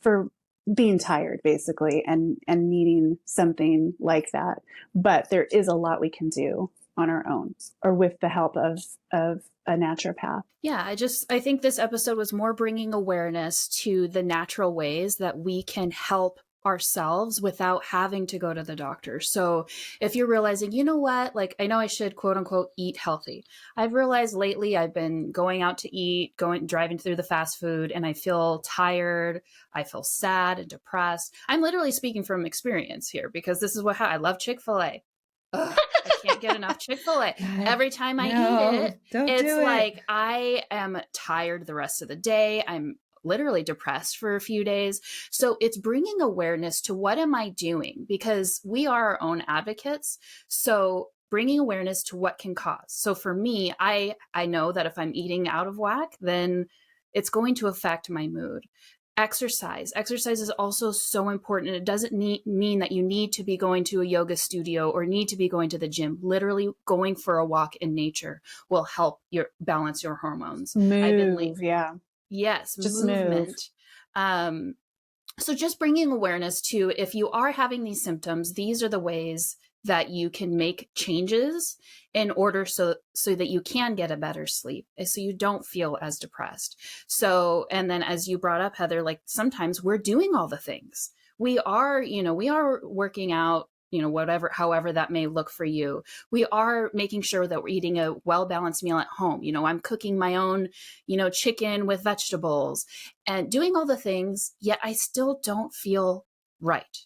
for being tired, basically, and needing something like that. But there is a lot we can do on our own, or with the help of a naturopath. Yeah, I think this episode was more bringing awareness to the natural ways that we can help ourselves without having to go to the doctor. So if you're realizing, you know what, like, I know I should quote unquote eat healthy. I've realized lately I've been going out to eat, driving through the fast food, and I feel tired. I feel sad and depressed. I'm literally speaking from experience here, because this is I love Chick-fil-A. Ugh, I can't get enough Chick-fil-A. Every time I eat it, it's like I am tired the rest of the day. I'm literally depressed for a few days. So it's bringing awareness to, what am I doing? Because we are our own advocates. So bringing awareness to what can cause. So for me, I know that if I'm eating out of whack, then it's going to affect my mood. Exercise is also so important. It doesn't mean that you need to be going to a yoga studio or need to be going to the gym. Literally going for a walk in nature will help balance your hormones. Yeah. Yes, just movement. So just bringing awareness to, if you are having these symptoms, these are the ways that you can make changes in order so that you can get a better sleep, so you don't feel as depressed. So, and then as you brought up, Heather, like, sometimes we're doing all the things. We are working out, however that may look for you. We are making sure that we're eating a well-balanced meal at home. I'm cooking my own, chicken with vegetables and doing all the things, yet I still don't feel right.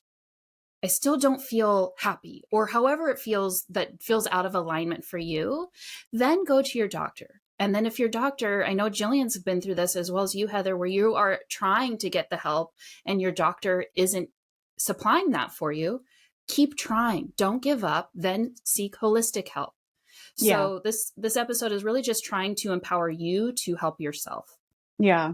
I still don't feel happy, or however it feels that feels out of alignment for you. Then go to your doctor. And then if your doctor, I know Jillian's been through this as well as you, Heather, where you are trying to get the help and your doctor isn't supplying that for you, keep trying. Don't give up. Then seek holistic help. So this episode is really just trying to empower you to help yourself. Yeah.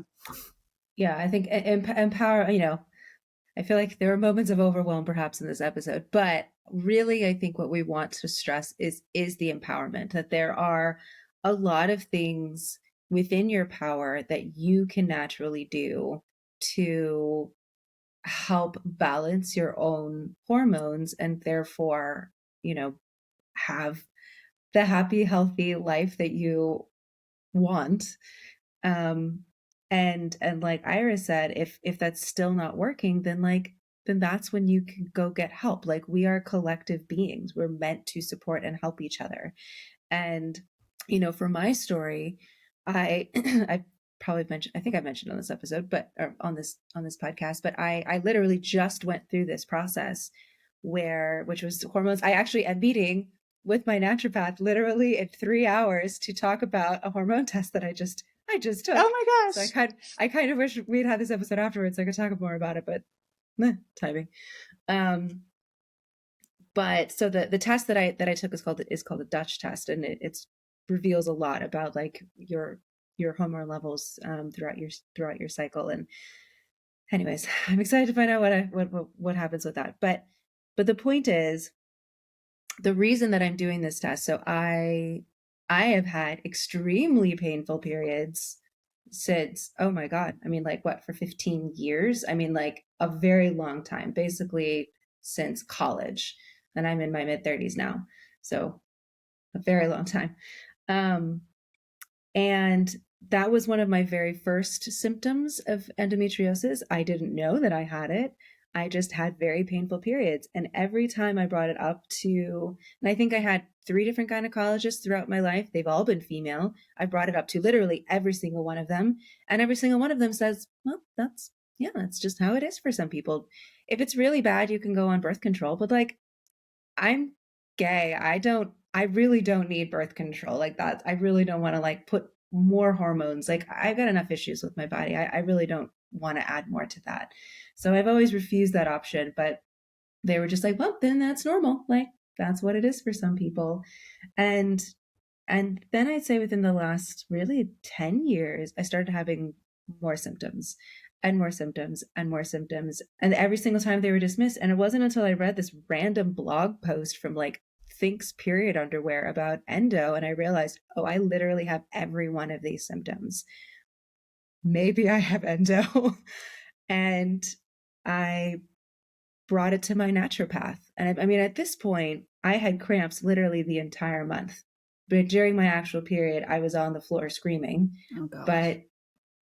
Yeah, I think empower, I feel like there were moments of overwhelm perhaps in this episode, but really, I think what we want to stress is the empowerment, that there are a lot of things within your power that you can naturally do to help balance your own hormones and therefore, you know, have the happy, healthy life that you want. Um, and like Iris said, if that's still not working, then that's when you can go get help. Like, we are collective beings. We're meant to support and help each other. And, for my story, I I probably mentioned, I think I mentioned on this episode, but or on this podcast, but I literally just went through this process which was hormones. I actually am meeting with my naturopath literally in 3 hours to talk about a hormone test that I just took. Oh my So gosh. I kind of wish we'd had this episode afterwards so I could talk more about it, but timing. But so the test that I took is called the Dutch test, and it reveals a lot about like your hormone levels throughout your cycle. And anyways, I'm excited to find out what happens with that. But the point is, the reason that I'm doing this test, so I have had extremely painful periods since, oh my God, I mean, like what, for 15 years? I mean, like a very long time, basically since college. And I'm in my mid 30s now. So a very long time. And that was one of my very first symptoms of endometriosis. I didn't know that I had it. I just had very painful periods. And every time I brought it up and I think I had 3 different gynecologists throughout my life. They've all been female. I brought it up to literally every single one of them. And every single one of them says, well, that's just how it is for some people. If it's really bad, you can go on birth control. But like, I'm gay. I really don't need birth control like that. I really don't want to like put more hormones. Like, I've got enough issues with my body. I really don't want to add more to that. So I've always refused that option, but they were just like, well, then that's normal. Like, that's what it is for some people. And then I'd say within the last really 10 years, I started having more symptoms and more symptoms and more symptoms. And every single time they were dismissed. And it wasn't until I read this random blog post from like Think's period underwear about endo, and I realized, oh, I literally have every one of these symptoms. Maybe I have endo. And I brought it to my naturopath. And I mean, at this point, I had cramps literally the entire month. But during my actual period, I was on the floor screaming. Oh gosh. But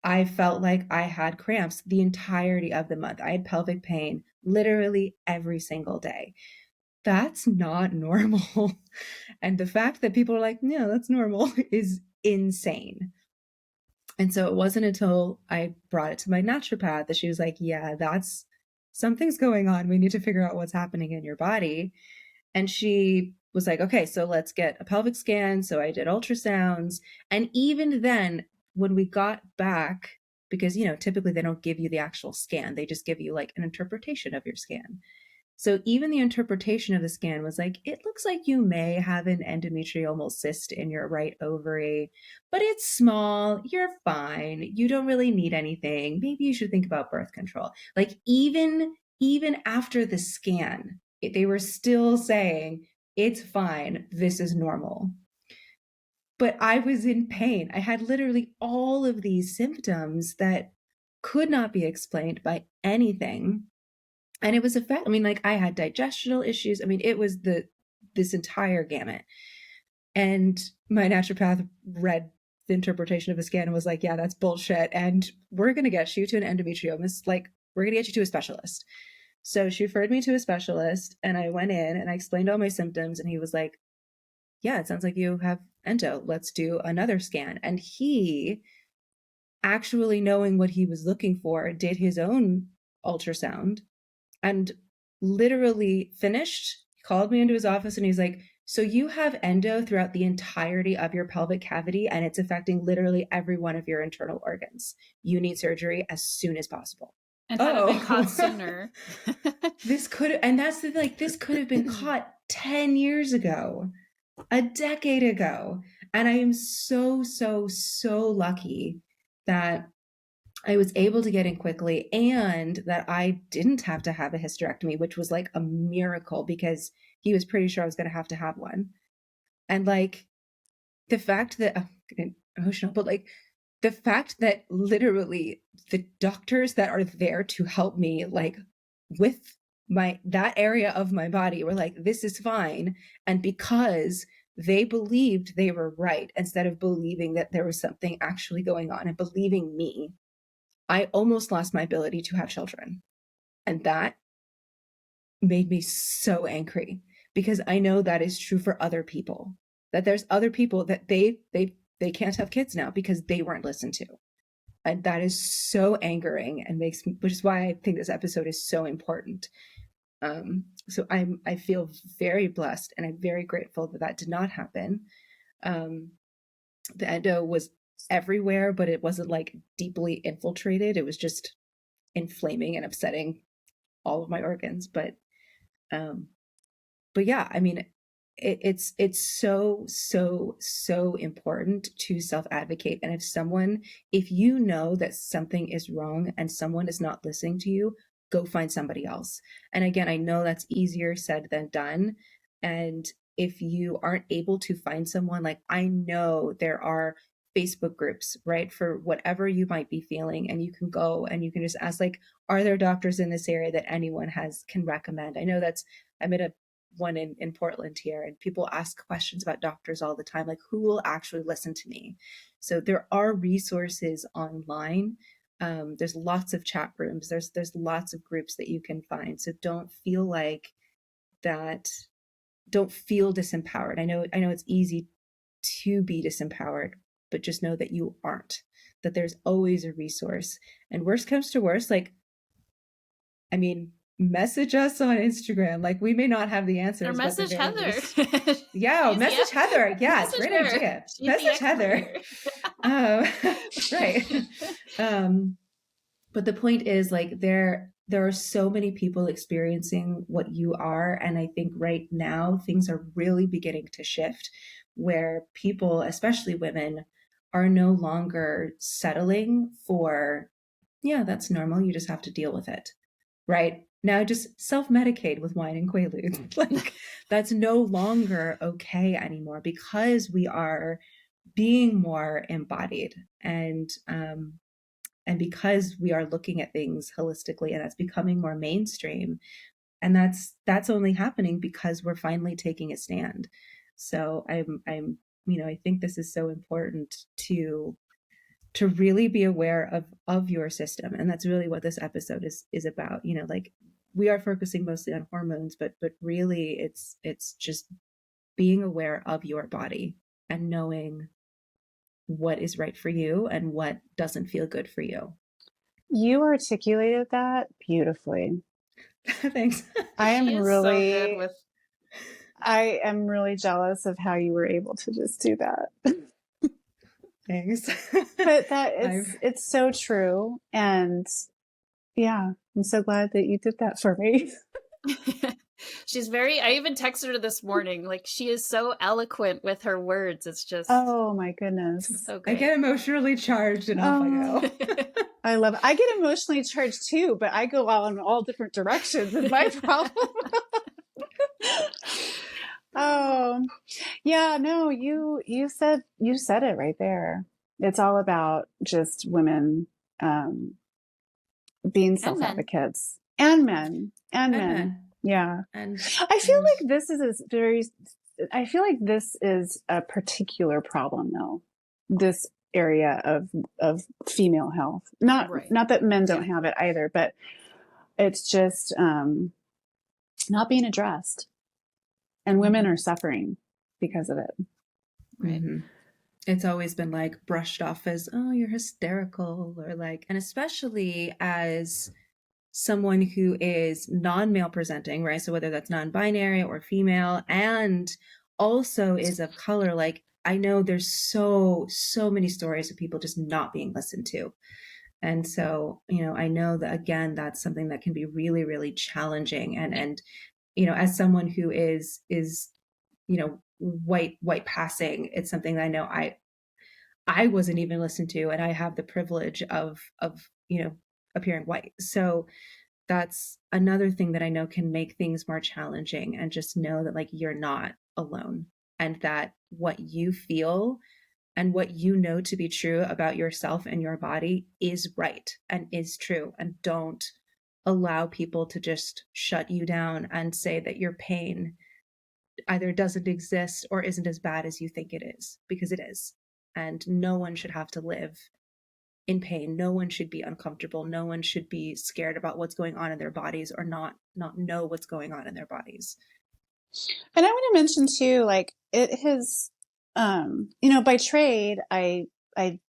I felt like I had cramps the entirety of the month. I had pelvic pain literally every single day. That's not normal. And the fact that people are like, no, that's normal is insane. And so it wasn't until I brought it to my naturopath that she was like, yeah, something's going on. We need to figure out what's happening in your body. And she was like, okay, so let's get a pelvic scan. So I did ultrasounds. And even then, when we got back, because, typically they don't give you the actual scan, they just give you like an interpretation of your scan. So even the interpretation of the scan was like, it looks like you may have an endometriomal cyst in your right ovary, but it's small. You're fine. You don't really need anything. Maybe you should think about birth control. Like, even after the scan, they were still saying, it's fine. This is normal. But I was in pain. I had literally all of these symptoms that could not be explained by anything. And it was I mean, like, I had digestional issues. I mean, it was this entire gamut. And my naturopath read the interpretation of the scan and was like, yeah, that's bullshit. And we're going to get you to an endometriomas. Like, we're going to get you to a specialist. So she referred me to a specialist, and I went in and I explained all my symptoms. And he was like, yeah, it sounds like you have endo. Let's do another scan. And he, actually knowing what he was looking for, did his own ultrasound and literally finished. He called me into his office and he's like, so you have endo throughout the entirety of your pelvic cavity, and it's affecting literally every one of your internal organs. You need surgery as soon as possible. And had it been caught sooner. This could have been caught 10 years ago, a decade ago. And I am so, so, so lucky that I was able to get in quickly and that I didn't have to have a hysterectomy, which was like a miracle, because he was pretty sure I was going to have one. And like the fact that I'm getting emotional, but like the fact that literally the doctors that are there to help me, like with that area of my body, were like, this is fine. And because they believed they were right, instead of believing that there was something actually going on and believing me, I almost lost my ability to have children. And that made me so angry, because I know that is true for other people, that there's other people that they can't have kids now because they weren't listened to. And that is so angering and makes me, which is why I think this episode is so important. So I feel very blessed, and I'm very grateful that that did not happen. The endo was everywhere, but it wasn't like deeply infiltrated. It was just inflaming and upsetting all of my organs. But yeah, I mean, it's so important to self-advocate. And if you know that something is wrong and someone is not listening to you, go find somebody else. And again, I know that's easier said than done. And if you aren't able to find someone, like, I know there are Facebook groups, right, for whatever you might be feeling, and you can go and you can just ask, like, are there doctors in this area that anyone can recommend? I know I'm at one in Portland here, and people ask questions about doctors all the time, like, who will actually listen to me? So there are resources online. There's lots of chat rooms. There's lots of groups that you can find. So don't feel like that. Don't feel disempowered. I know it's easy to be disempowered, but just know that you aren't. That there's always a resource. And worst comes to worst, like, I mean, message us on Instagram. Like, we may not have the answers, or message Heather. Yeah, message Heather. Yeah, message great her. idea. She's message Heather. Right. But the point is, like, there are so many people experiencing what you are. And I think right now things are really beginning to shift, where people, especially women, are no longer settling for, yeah, that's normal. You just have to deal with it. Right now, just self-medicate with wine and Quaaludes. Like, that's no longer okay anymore, because we are being more embodied, and because we are looking at things holistically, and that's becoming more mainstream. And that's only happening because we're finally taking a stand. So I'm I think this is so important to really be aware of your system. And that's really what this episode is about. Like, we are focusing mostly on hormones, but really it's just being aware of your body and knowing what is right for you and what doesn't feel good for you. You articulated that beautifully. Thanks. I am really so good with... I am really jealous of how you were able to just do that. Thanks. But it's so true. And yeah, I'm so glad that you did that for me. She's I even texted her this morning. Like, she is so eloquent with her words. It's just, oh my goodness. So great. I get emotionally charged and off I go. I love it. I get emotionally charged too, but I go all in all different directions is my problem. Oh, yeah, no, you said it right there. It's all about just women being self-advocates, and men. Yeah. And I feel like this is a particular problem, though. This area of female health. Not that men don't have it either, but it's just not being addressed. And women are suffering because of it. Right. Mm-hmm. It's always been like brushed off as, oh, you're hysterical, or like, and especially as someone who is non-male presenting, right? So whether that's non-binary or female, and also is of color, like, I know there's so many stories of people just not being listened to. And so, I know that, again, that's something that can be really, really challenging. And as someone who is white passing, it's something that I know I wasn't even listened to, and I have the privilege of appearing white. So that's another thing that I know can make things more challenging, and just know that like you're not alone, and that what you feel and what you know to be true about yourself and your body is right and is true. And don't allow people to just shut you down and say that your pain either doesn't exist or isn't as bad as you think it is, because it is. And no one should have to live in pain. No one should be uncomfortable. No one should be scared about what's going on in their bodies, or not know what's going on in their bodies. And I want to mention too, like it has, by trade, I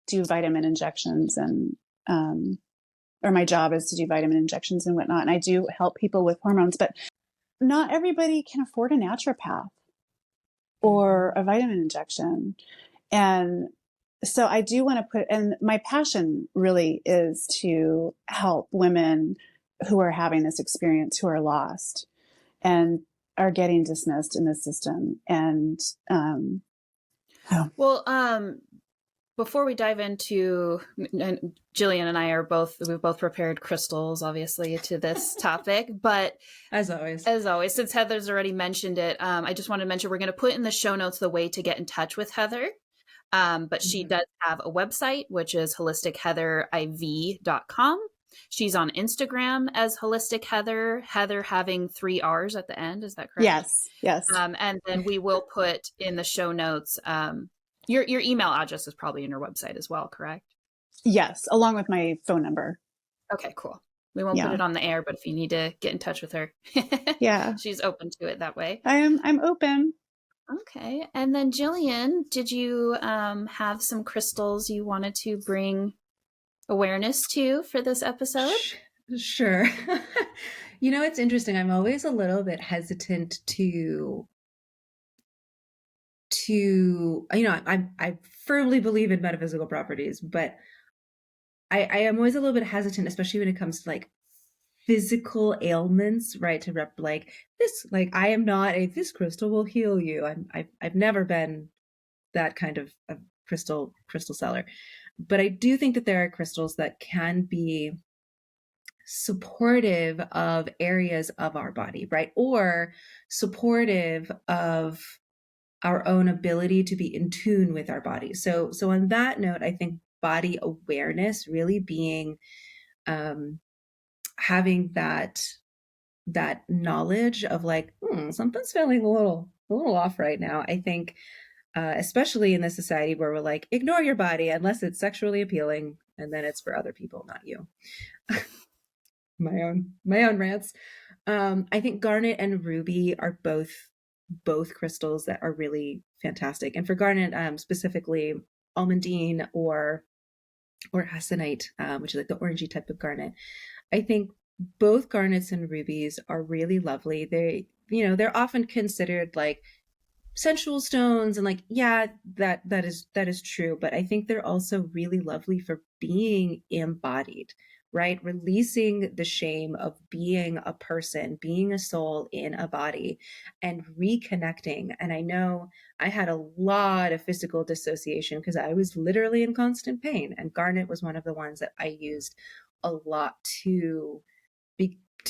do vitamin injections and, or my job is to do vitamin injections and whatnot. And I do help people with hormones, but not everybody can afford a naturopath or a vitamin injection. And so I do want to put, and my passion really is to help women who are having this experience, who are lost and are getting dismissed in the system. And, oh, Well, before we dive into, and Jillian and I we've both prepared crystals, obviously, to this topic. But As always, since Heather's already mentioned it, I just want to mention we're going to put in the show notes the way to get in touch with Heather. But she does have a website, which is holisticheatheriv.com. She's on Instagram as Holistic Heather, Heather having 3 R's at the end. Is that correct? yes, yes. And then we will put in the show notes, your email address is probably in your website as well, correct? Yes, along with my phone number. Okay, cool. We won't put it on the air, but if you need to get in touch with her, yeah, she's open to it that way. I'm open. Okay. And then Jillian, did you have some crystals you wanted to bring awareness to for this episode? Sure. It's interesting. I'm always a little bit hesitant to I firmly believe in metaphysical properties, but I am always a little bit hesitant, especially when it comes to like physical ailments, right? To rep like this, like I am not this crystal will heal you. I've never been that kind of crystal seller, but I do think that there are crystals that can be supportive of areas of our body, right? Or supportive of our own ability to be in tune with our body. So on that note, I think body awareness really being having that knowledge of like, something's feeling a little off right now. I think especially in this society where we're like, ignore your body unless it's sexually appealing, and then it's for other people, not you. my own rants. I think garnet and ruby are both crystals that are really fantastic. And for garnet, specifically almandine or hessonite, which is like the orangey type of garnet. I think both garnets and rubies are really lovely. They're often considered like sensual stones, and like, yeah, that is true, but I think they're also really lovely for being embodied, right? Releasing the shame of being a person, being a soul in a body, and reconnecting. And I know I had a lot of physical dissociation because I was literally in constant pain, and garnet was one of the ones that I used a lot to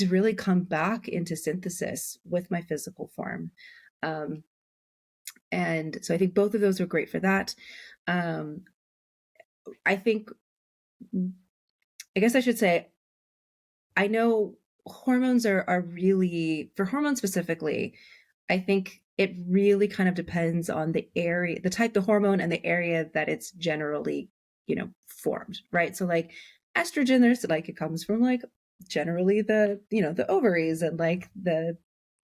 really come back into synthesis with my physical form. And so I think both of those are great for that. I think, I guess I should say, I know hormones are really, for hormones specifically, I think it really kind of depends on the area, the type, the hormone, and the area that it's generally, formed, right? So like estrogen, there's like, it comes from like generally the ovaries and like that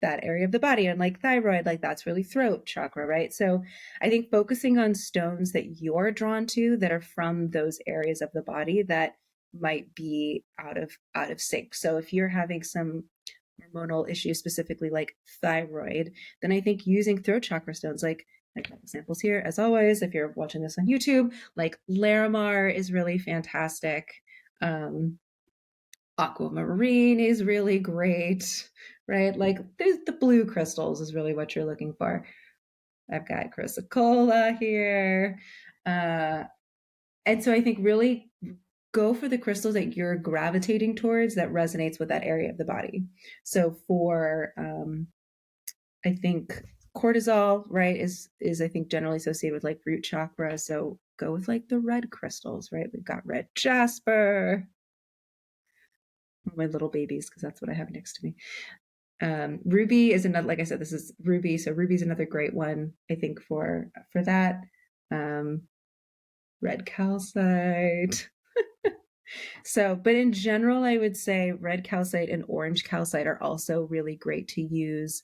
area of the body, and like thyroid, like that's really throat chakra, right? So I think focusing on stones that you're drawn to that are from those areas of the body that might be out of sync. So if you're having some hormonal issues, specifically like thyroid, then I think using throat chakra stones, like I got examples here as always, if you're watching this on YouTube, like Larimar is really fantastic. Aquamarine is really great, right? Like the blue crystals is really what you're looking for. I've got chrysocolla here. And so I think really go for the crystals that you're gravitating towards that resonates with that area of the body. So for I think cortisol, right, is I think generally associated with like root chakra. So go with like the red crystals, right? We've got red jasper, my little babies, because that's what I have next to me. Ruby is another, like I said, this is ruby. So ruby is another great one, I think, for that. Red calcite. So, but in general, I would say red calcite and orange calcite are also really great to use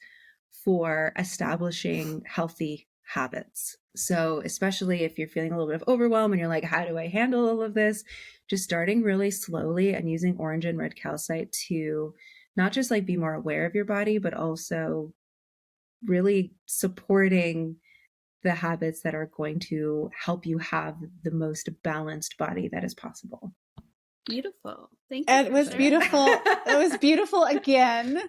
for establishing healthy habits. So, especially if you're feeling a little bit of overwhelm and you're like, how do I handle all of this? Just starting really slowly and using orange and red calcite to not just like be more aware of your body, but also really supporting the habits that are going to help you have the most balanced body that is possible. Beautiful. Thank you. And it was beautiful. It was beautiful again.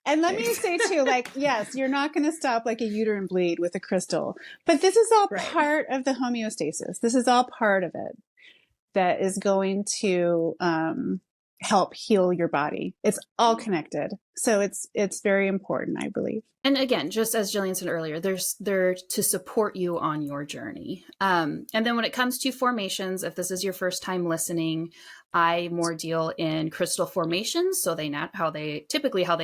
And let me say too, like, yes, you're not going to stop like a uterine bleed with a crystal, but this is all part of the homeostasis. This is all part of it that is going to help heal your body. It's all connected. So it's very important, I believe. And again, just as Jillian said earlier, they're to support you on your journey. And then when it comes to formations, if this is your first time listening, I more deal in crystal formations. So how they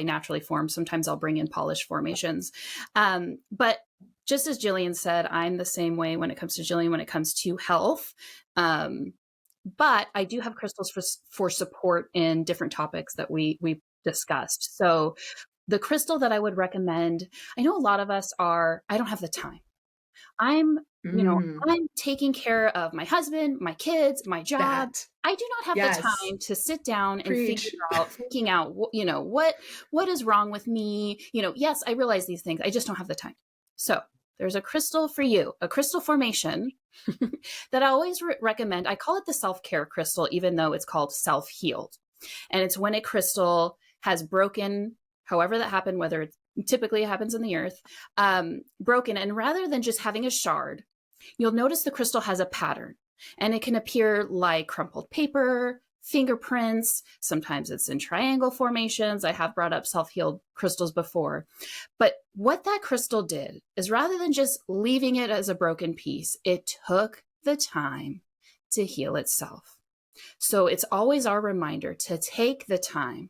naturally form. Sometimes I'll bring in polished formations. But just as Jillian said, I'm the same way when it comes to Jillian, when it comes to health. But I do have crystals for support in different topics that we've discussed. So the crystal that I would recommend, I know a lot of us I don't have the time. I'm taking care of my husband, my kids, my job. I do not have the time to sit down and thinking out, what is wrong with me? Yes, I realize these things. I just don't have the time. So there's a crystal for you, a crystal formation that I always recommend. I call it the self-care crystal, even though it's called self-healed. And it's when a crystal has broken, however that happened, whether it's typically it happens in the earth, broken. And rather than just having a shard, you'll notice the crystal has a pattern, and it can appear like crumpled paper, fingerprints. Sometimes it's in triangle formations. I have brought up self-healed crystals before. But what that crystal did is, rather than just leaving it as a broken piece, it took the time to heal itself. So it's always our reminder to take the time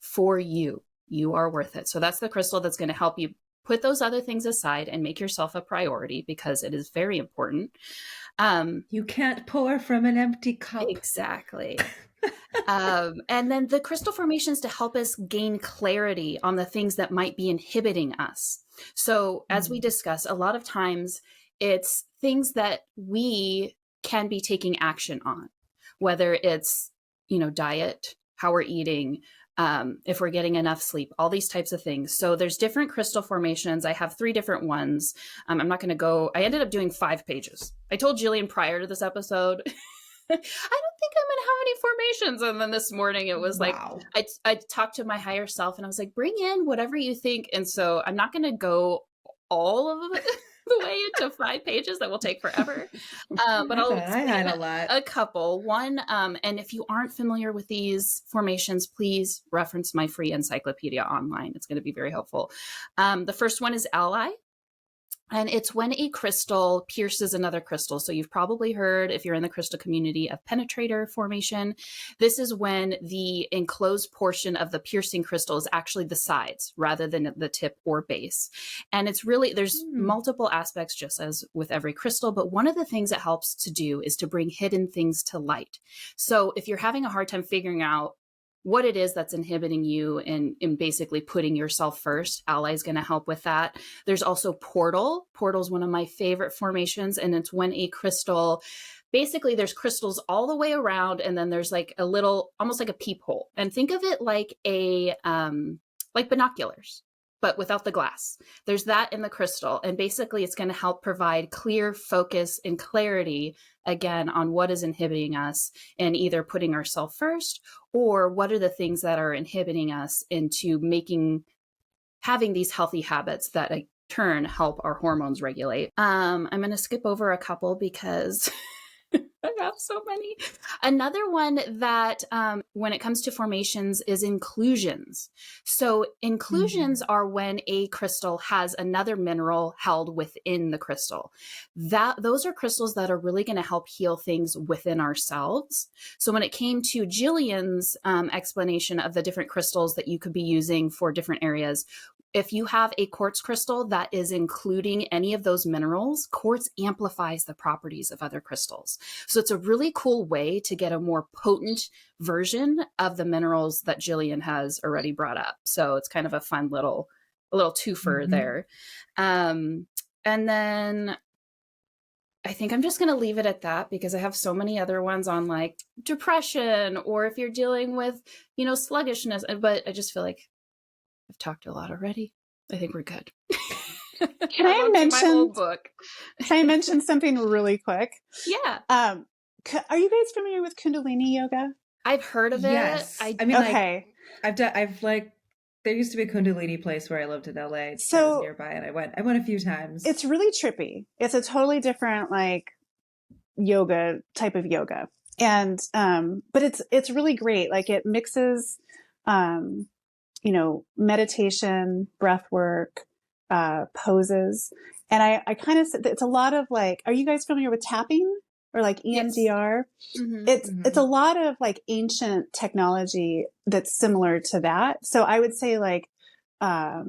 for you. You are worth it. So that's the crystal that's going to help you put those other things aside and make yourself a priority, because it is very important. You can't pour from an empty cup. Exactly. And then the crystal formations to help us gain clarity on the things that might be inhibiting us. So as we discuss, a lot of times it's things that we can be taking action on, whether it's, diet, how we're eating, if we're getting enough sleep, all these types of things. So there's different crystal formations. I have 3 different ones. I'm not going to go, I ended up doing 5 pages. I told Jillian prior to this episode, I don't think I'm going to have any formations. And then this morning it was like, I talked to my higher self and I was like, bring in whatever you think. And so I'm not going to go all of it the way into 5 pages. That will take forever. But I had a lot. A couple. One, and if you aren't familiar with these formations, please reference my free encyclopedia online. It's going to be very helpful. The first one is ally. And it's when a crystal pierces another crystal. So you've probably heard, if you're in the crystal community, of penetrator formation. This is when the enclosed portion of the piercing crystal is actually the sides rather than the tip or base. And it's really, there's multiple aspects, just as with every crystal. But one of the things it helps to do is to bring hidden things to light. So if you're having a hard time figuring out what it is that's inhibiting you in basically putting yourself first, ally is going to help with that. There's also portal. Portal is one of my favorite formations, and it's when a crystal, basically there's crystals all the way around, and then there's like a little, almost like a peephole. And think of it like like binoculars, but without the glass. There's that in the crystal, and basically it's going to help provide clear focus and clarity again on what is inhibiting us and either putting ourselves first, or what are the things that are inhibiting us into having these healthy habits that in turn help our hormones regulate. I'm going to skip over a couple because I have so many. Another one that, when it comes to formations, is inclusions. So inclusions are when a crystal has another mineral held within the crystal. Those are crystals that are really going to help heal things within ourselves. So when it came to Jillian's explanation of the different crystals that you could be using for different areas, if you have a quartz crystal that is including any of those minerals, quartz amplifies the properties of other crystals. So it's a really cool way to get a more potent version of the minerals that Jillian has already brought up. So it's kind of a fun little twofer there. And then I think I'm just going to leave it at that because I have so many other ones on like depression, or if you're dealing with, sluggishness, but I just feel like I've talked a lot already. I think we're good. Can I mention my whole book? Can I mention something really quick? Yeah. Are you guys familiar with Kundalini yoga? I've heard of it. Yes. I mean, okay. There used to be a Kundalini place where I lived in LA that was nearby, and I went a few times. It's really trippy. It's a totally different like yoga type of yoga. And but it's really great. Like it mixes meditation, breath work, poses. And I kind of said it's a lot of like, are you guys familiar with tapping or like EMDR? Yes. It's a lot of like ancient technology that's similar to that. So I would say like how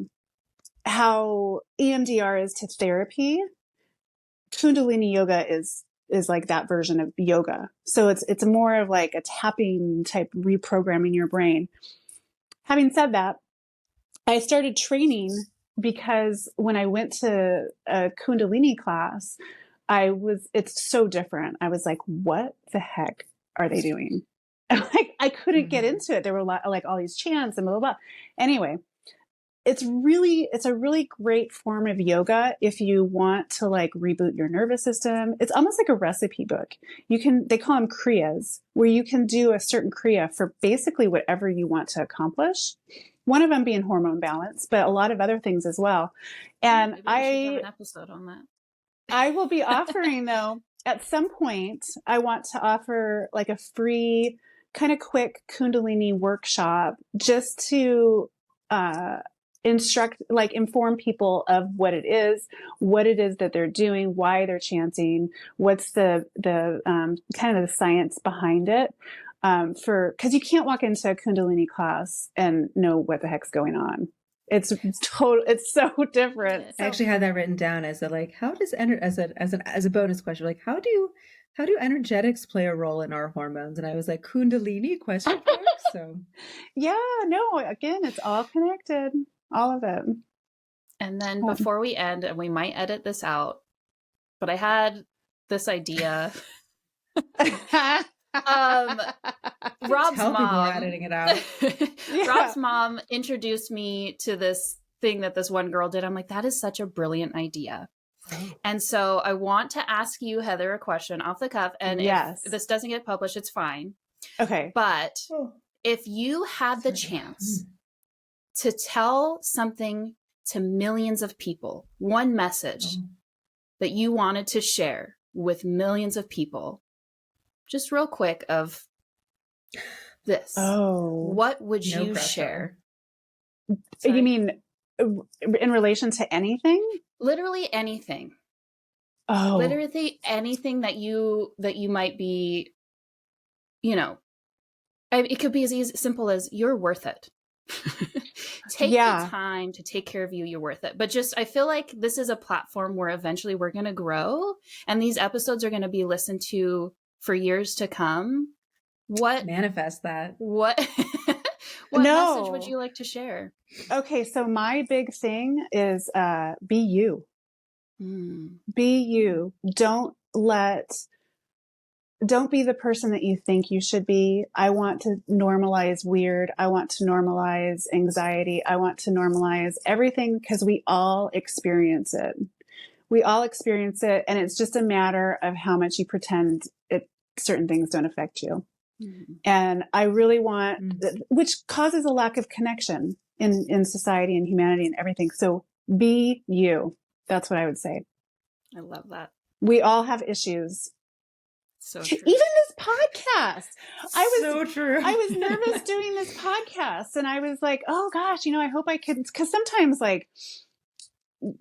EMDR is to therapy, Kundalini yoga is like that version of yoga. So it's more of like a tapping type, reprogramming your brain. Having said that, I started training because when I went to a Kundalini class, it's so different. I was like, what the heck are they doing? Like, I couldn't get into it. There were like all these chants and blah, blah, blah. Anyway, it's a really great form of yoga if you want to like reboot your nervous system. It's almost like a recipe book. They call them kriyas, where you can do a certain kriya for basically whatever you want to accomplish. One of them being hormone balance, but a lot of other things as well. And maybe we should have an episode on that. I will be offering though, at some point, I want to offer like a free kind of quick Kundalini workshop just to, inform people of what it is that they're doing, why they're chanting, what's the kind of the science behind it. Because you can't walk into a Kundalini class and know what the heck's going on. It's so different. I actually had that written down as a bonus question, like how do energetics play a role in our hormones? And I was like, Kundalini ? So yeah, no, again, it's all connected, all of it. And then before we end, and we might edit this out, but I had this idea. Rob's mom editing it out. Rob's mom introduced me to this thing that this one girl did. I'm like, that is such a brilliant idea. And so I want to ask you, Heather, a question off the cuff. And if this doesn't get published, it's fine. Okay. But if you had the chance to tell something to millions of people, one message that you wanted to share with millions of people, just real quick of this, what would you share? Sorry? You mean in relation to anything? Literally anything. Literally anything that you might be, it could be as simple as you're worth it. Take the time to take care of you. You're worth it. But I feel like this is a platform where eventually we're going to grow, and these episodes are going to be listened to for years to come. What manifest that? What message would you like to share? Okay, so my big thing is be you. Be you. Don't be the person that you think you should be. I want to normalize weird. I want to normalize anxiety. I want to normalize everything because we all experience it. We all experience it, and it's just a matter of how much you pretend certain things don't affect you. And I really want, which causes a lack of connection in society and humanity and everything. So be you. That's what I would say. I love that. We all have issues. So true. Even this podcast. So true. I was nervous doing this podcast, and I was like, oh gosh, I hope I can, because sometimes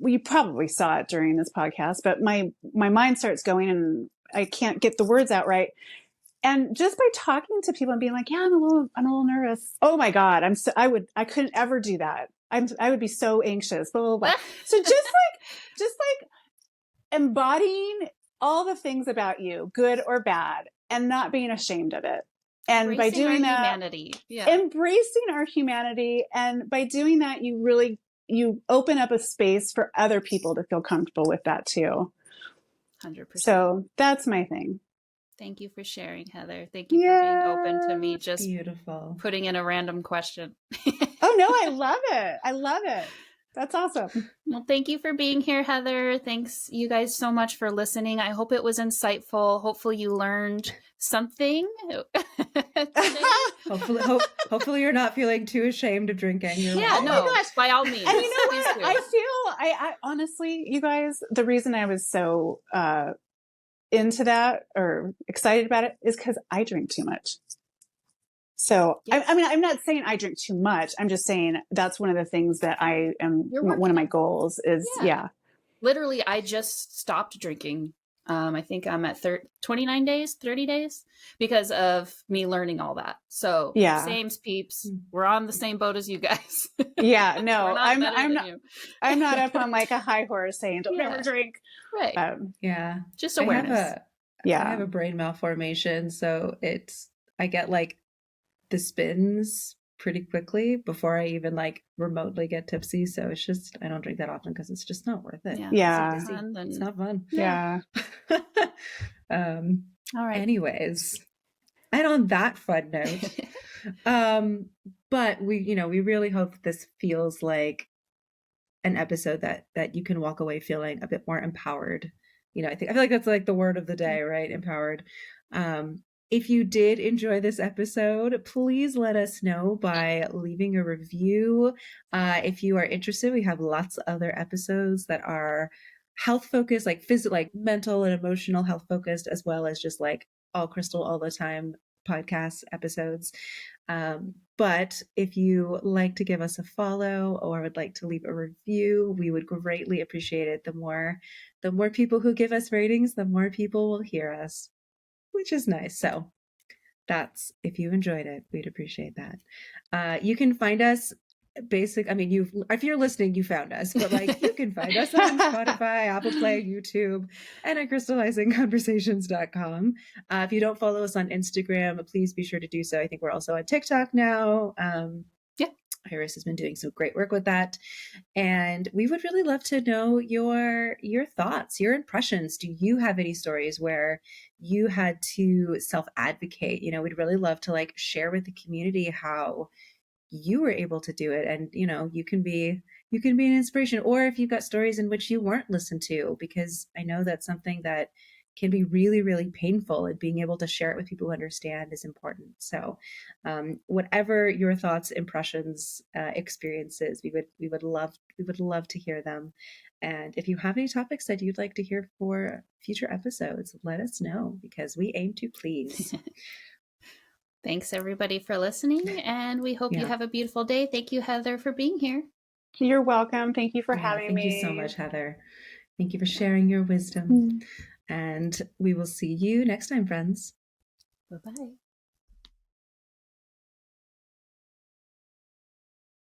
you probably saw it during this podcast, but my mind starts going and I can't get the words out right. And just by talking to people and being like, yeah, I'm a little nervous. Oh my God. I couldn't ever do that. I would be so anxious, blah, blah, blah. So just like embodying all the things about you, good or bad, and not being ashamed of it. And by doing that, humanity. Yeah. Embracing our humanity. And by doing that, you open up a space for other people to feel comfortable with that too. 100%. So that's my thing. Thank you for sharing, Heather. Thank you for being open to me just beautiful putting in a random question. Oh no, I love it. I love it. That's awesome. Well, thank you for being here, Heather. Thanks you guys so much for listening. I hope it was insightful. Hopefully you learned something. Hopefully you're not feeling too ashamed of drinking. Yeah, no, gosh. By all means. And you know what? I honestly, you guys, the reason I was so into that or excited about it is because I drink too much. So, yes. I mean, I'm not saying I drink too much. I'm just saying that's one of the things that one of my goals is, yeah. Literally, I just stopped drinking. I think I'm at 29 days, 30 days because of me learning all that. So same peeps. We're on the same boat as you guys. Yeah, no, I'm not up on like a high horse saying don't ever drink. Right. Just awareness. I have a brain malformation. So I get like the spins pretty quickly before I even like remotely get tipsy. So it's just, I don't drink that often because it's just not worth it. Yeah. It's not fun. Yeah. All right. Anyways, and on that fun note, but we really hope this feels like an episode that you can walk away feeling a bit more empowered. I feel like that's like the word of the day, right? Empowered. If you did enjoy this episode, please let us know by leaving a review. If you are interested, we have lots of other episodes that are health focused, like physical, like mental and emotional health focused, as well as just like all crystal all the time podcast episodes. But if you like to give us a follow or would like to leave a review, we would greatly appreciate it. The more people who give us ratings, the more people will hear us, which is nice. So that's, if you enjoyed it, we'd appreciate that. You can find us if you're listening, you found us, but like you can find us on Spotify, Apple Play, YouTube, and at crystallizingconversations.com. If you don't follow us on Instagram, please be sure to do so. I think we're also on TikTok now. Iris has been doing some great work with that. And we would really love to know your thoughts, your impressions. Do you have any stories where you had to self-advocate? We'd really love to like share with the community how you were able to do it. And, you can be an inspiration, or if you've got stories in which you weren't listened to, because I know that's something that can be really, really painful, and being able to share it with people who understand is important. So whatever your thoughts, impressions, experiences, we would love to hear them. And if you have any topics that you'd like to hear for future episodes, let us know, because we aim to please. Thanks everybody for listening, and we hope you have a beautiful day. Thank you, Heather, for being here. You're welcome. Thank you for having me. Thank you so much, Heather. Thank you for sharing your wisdom. And we will see you next time, friends. Bye-bye.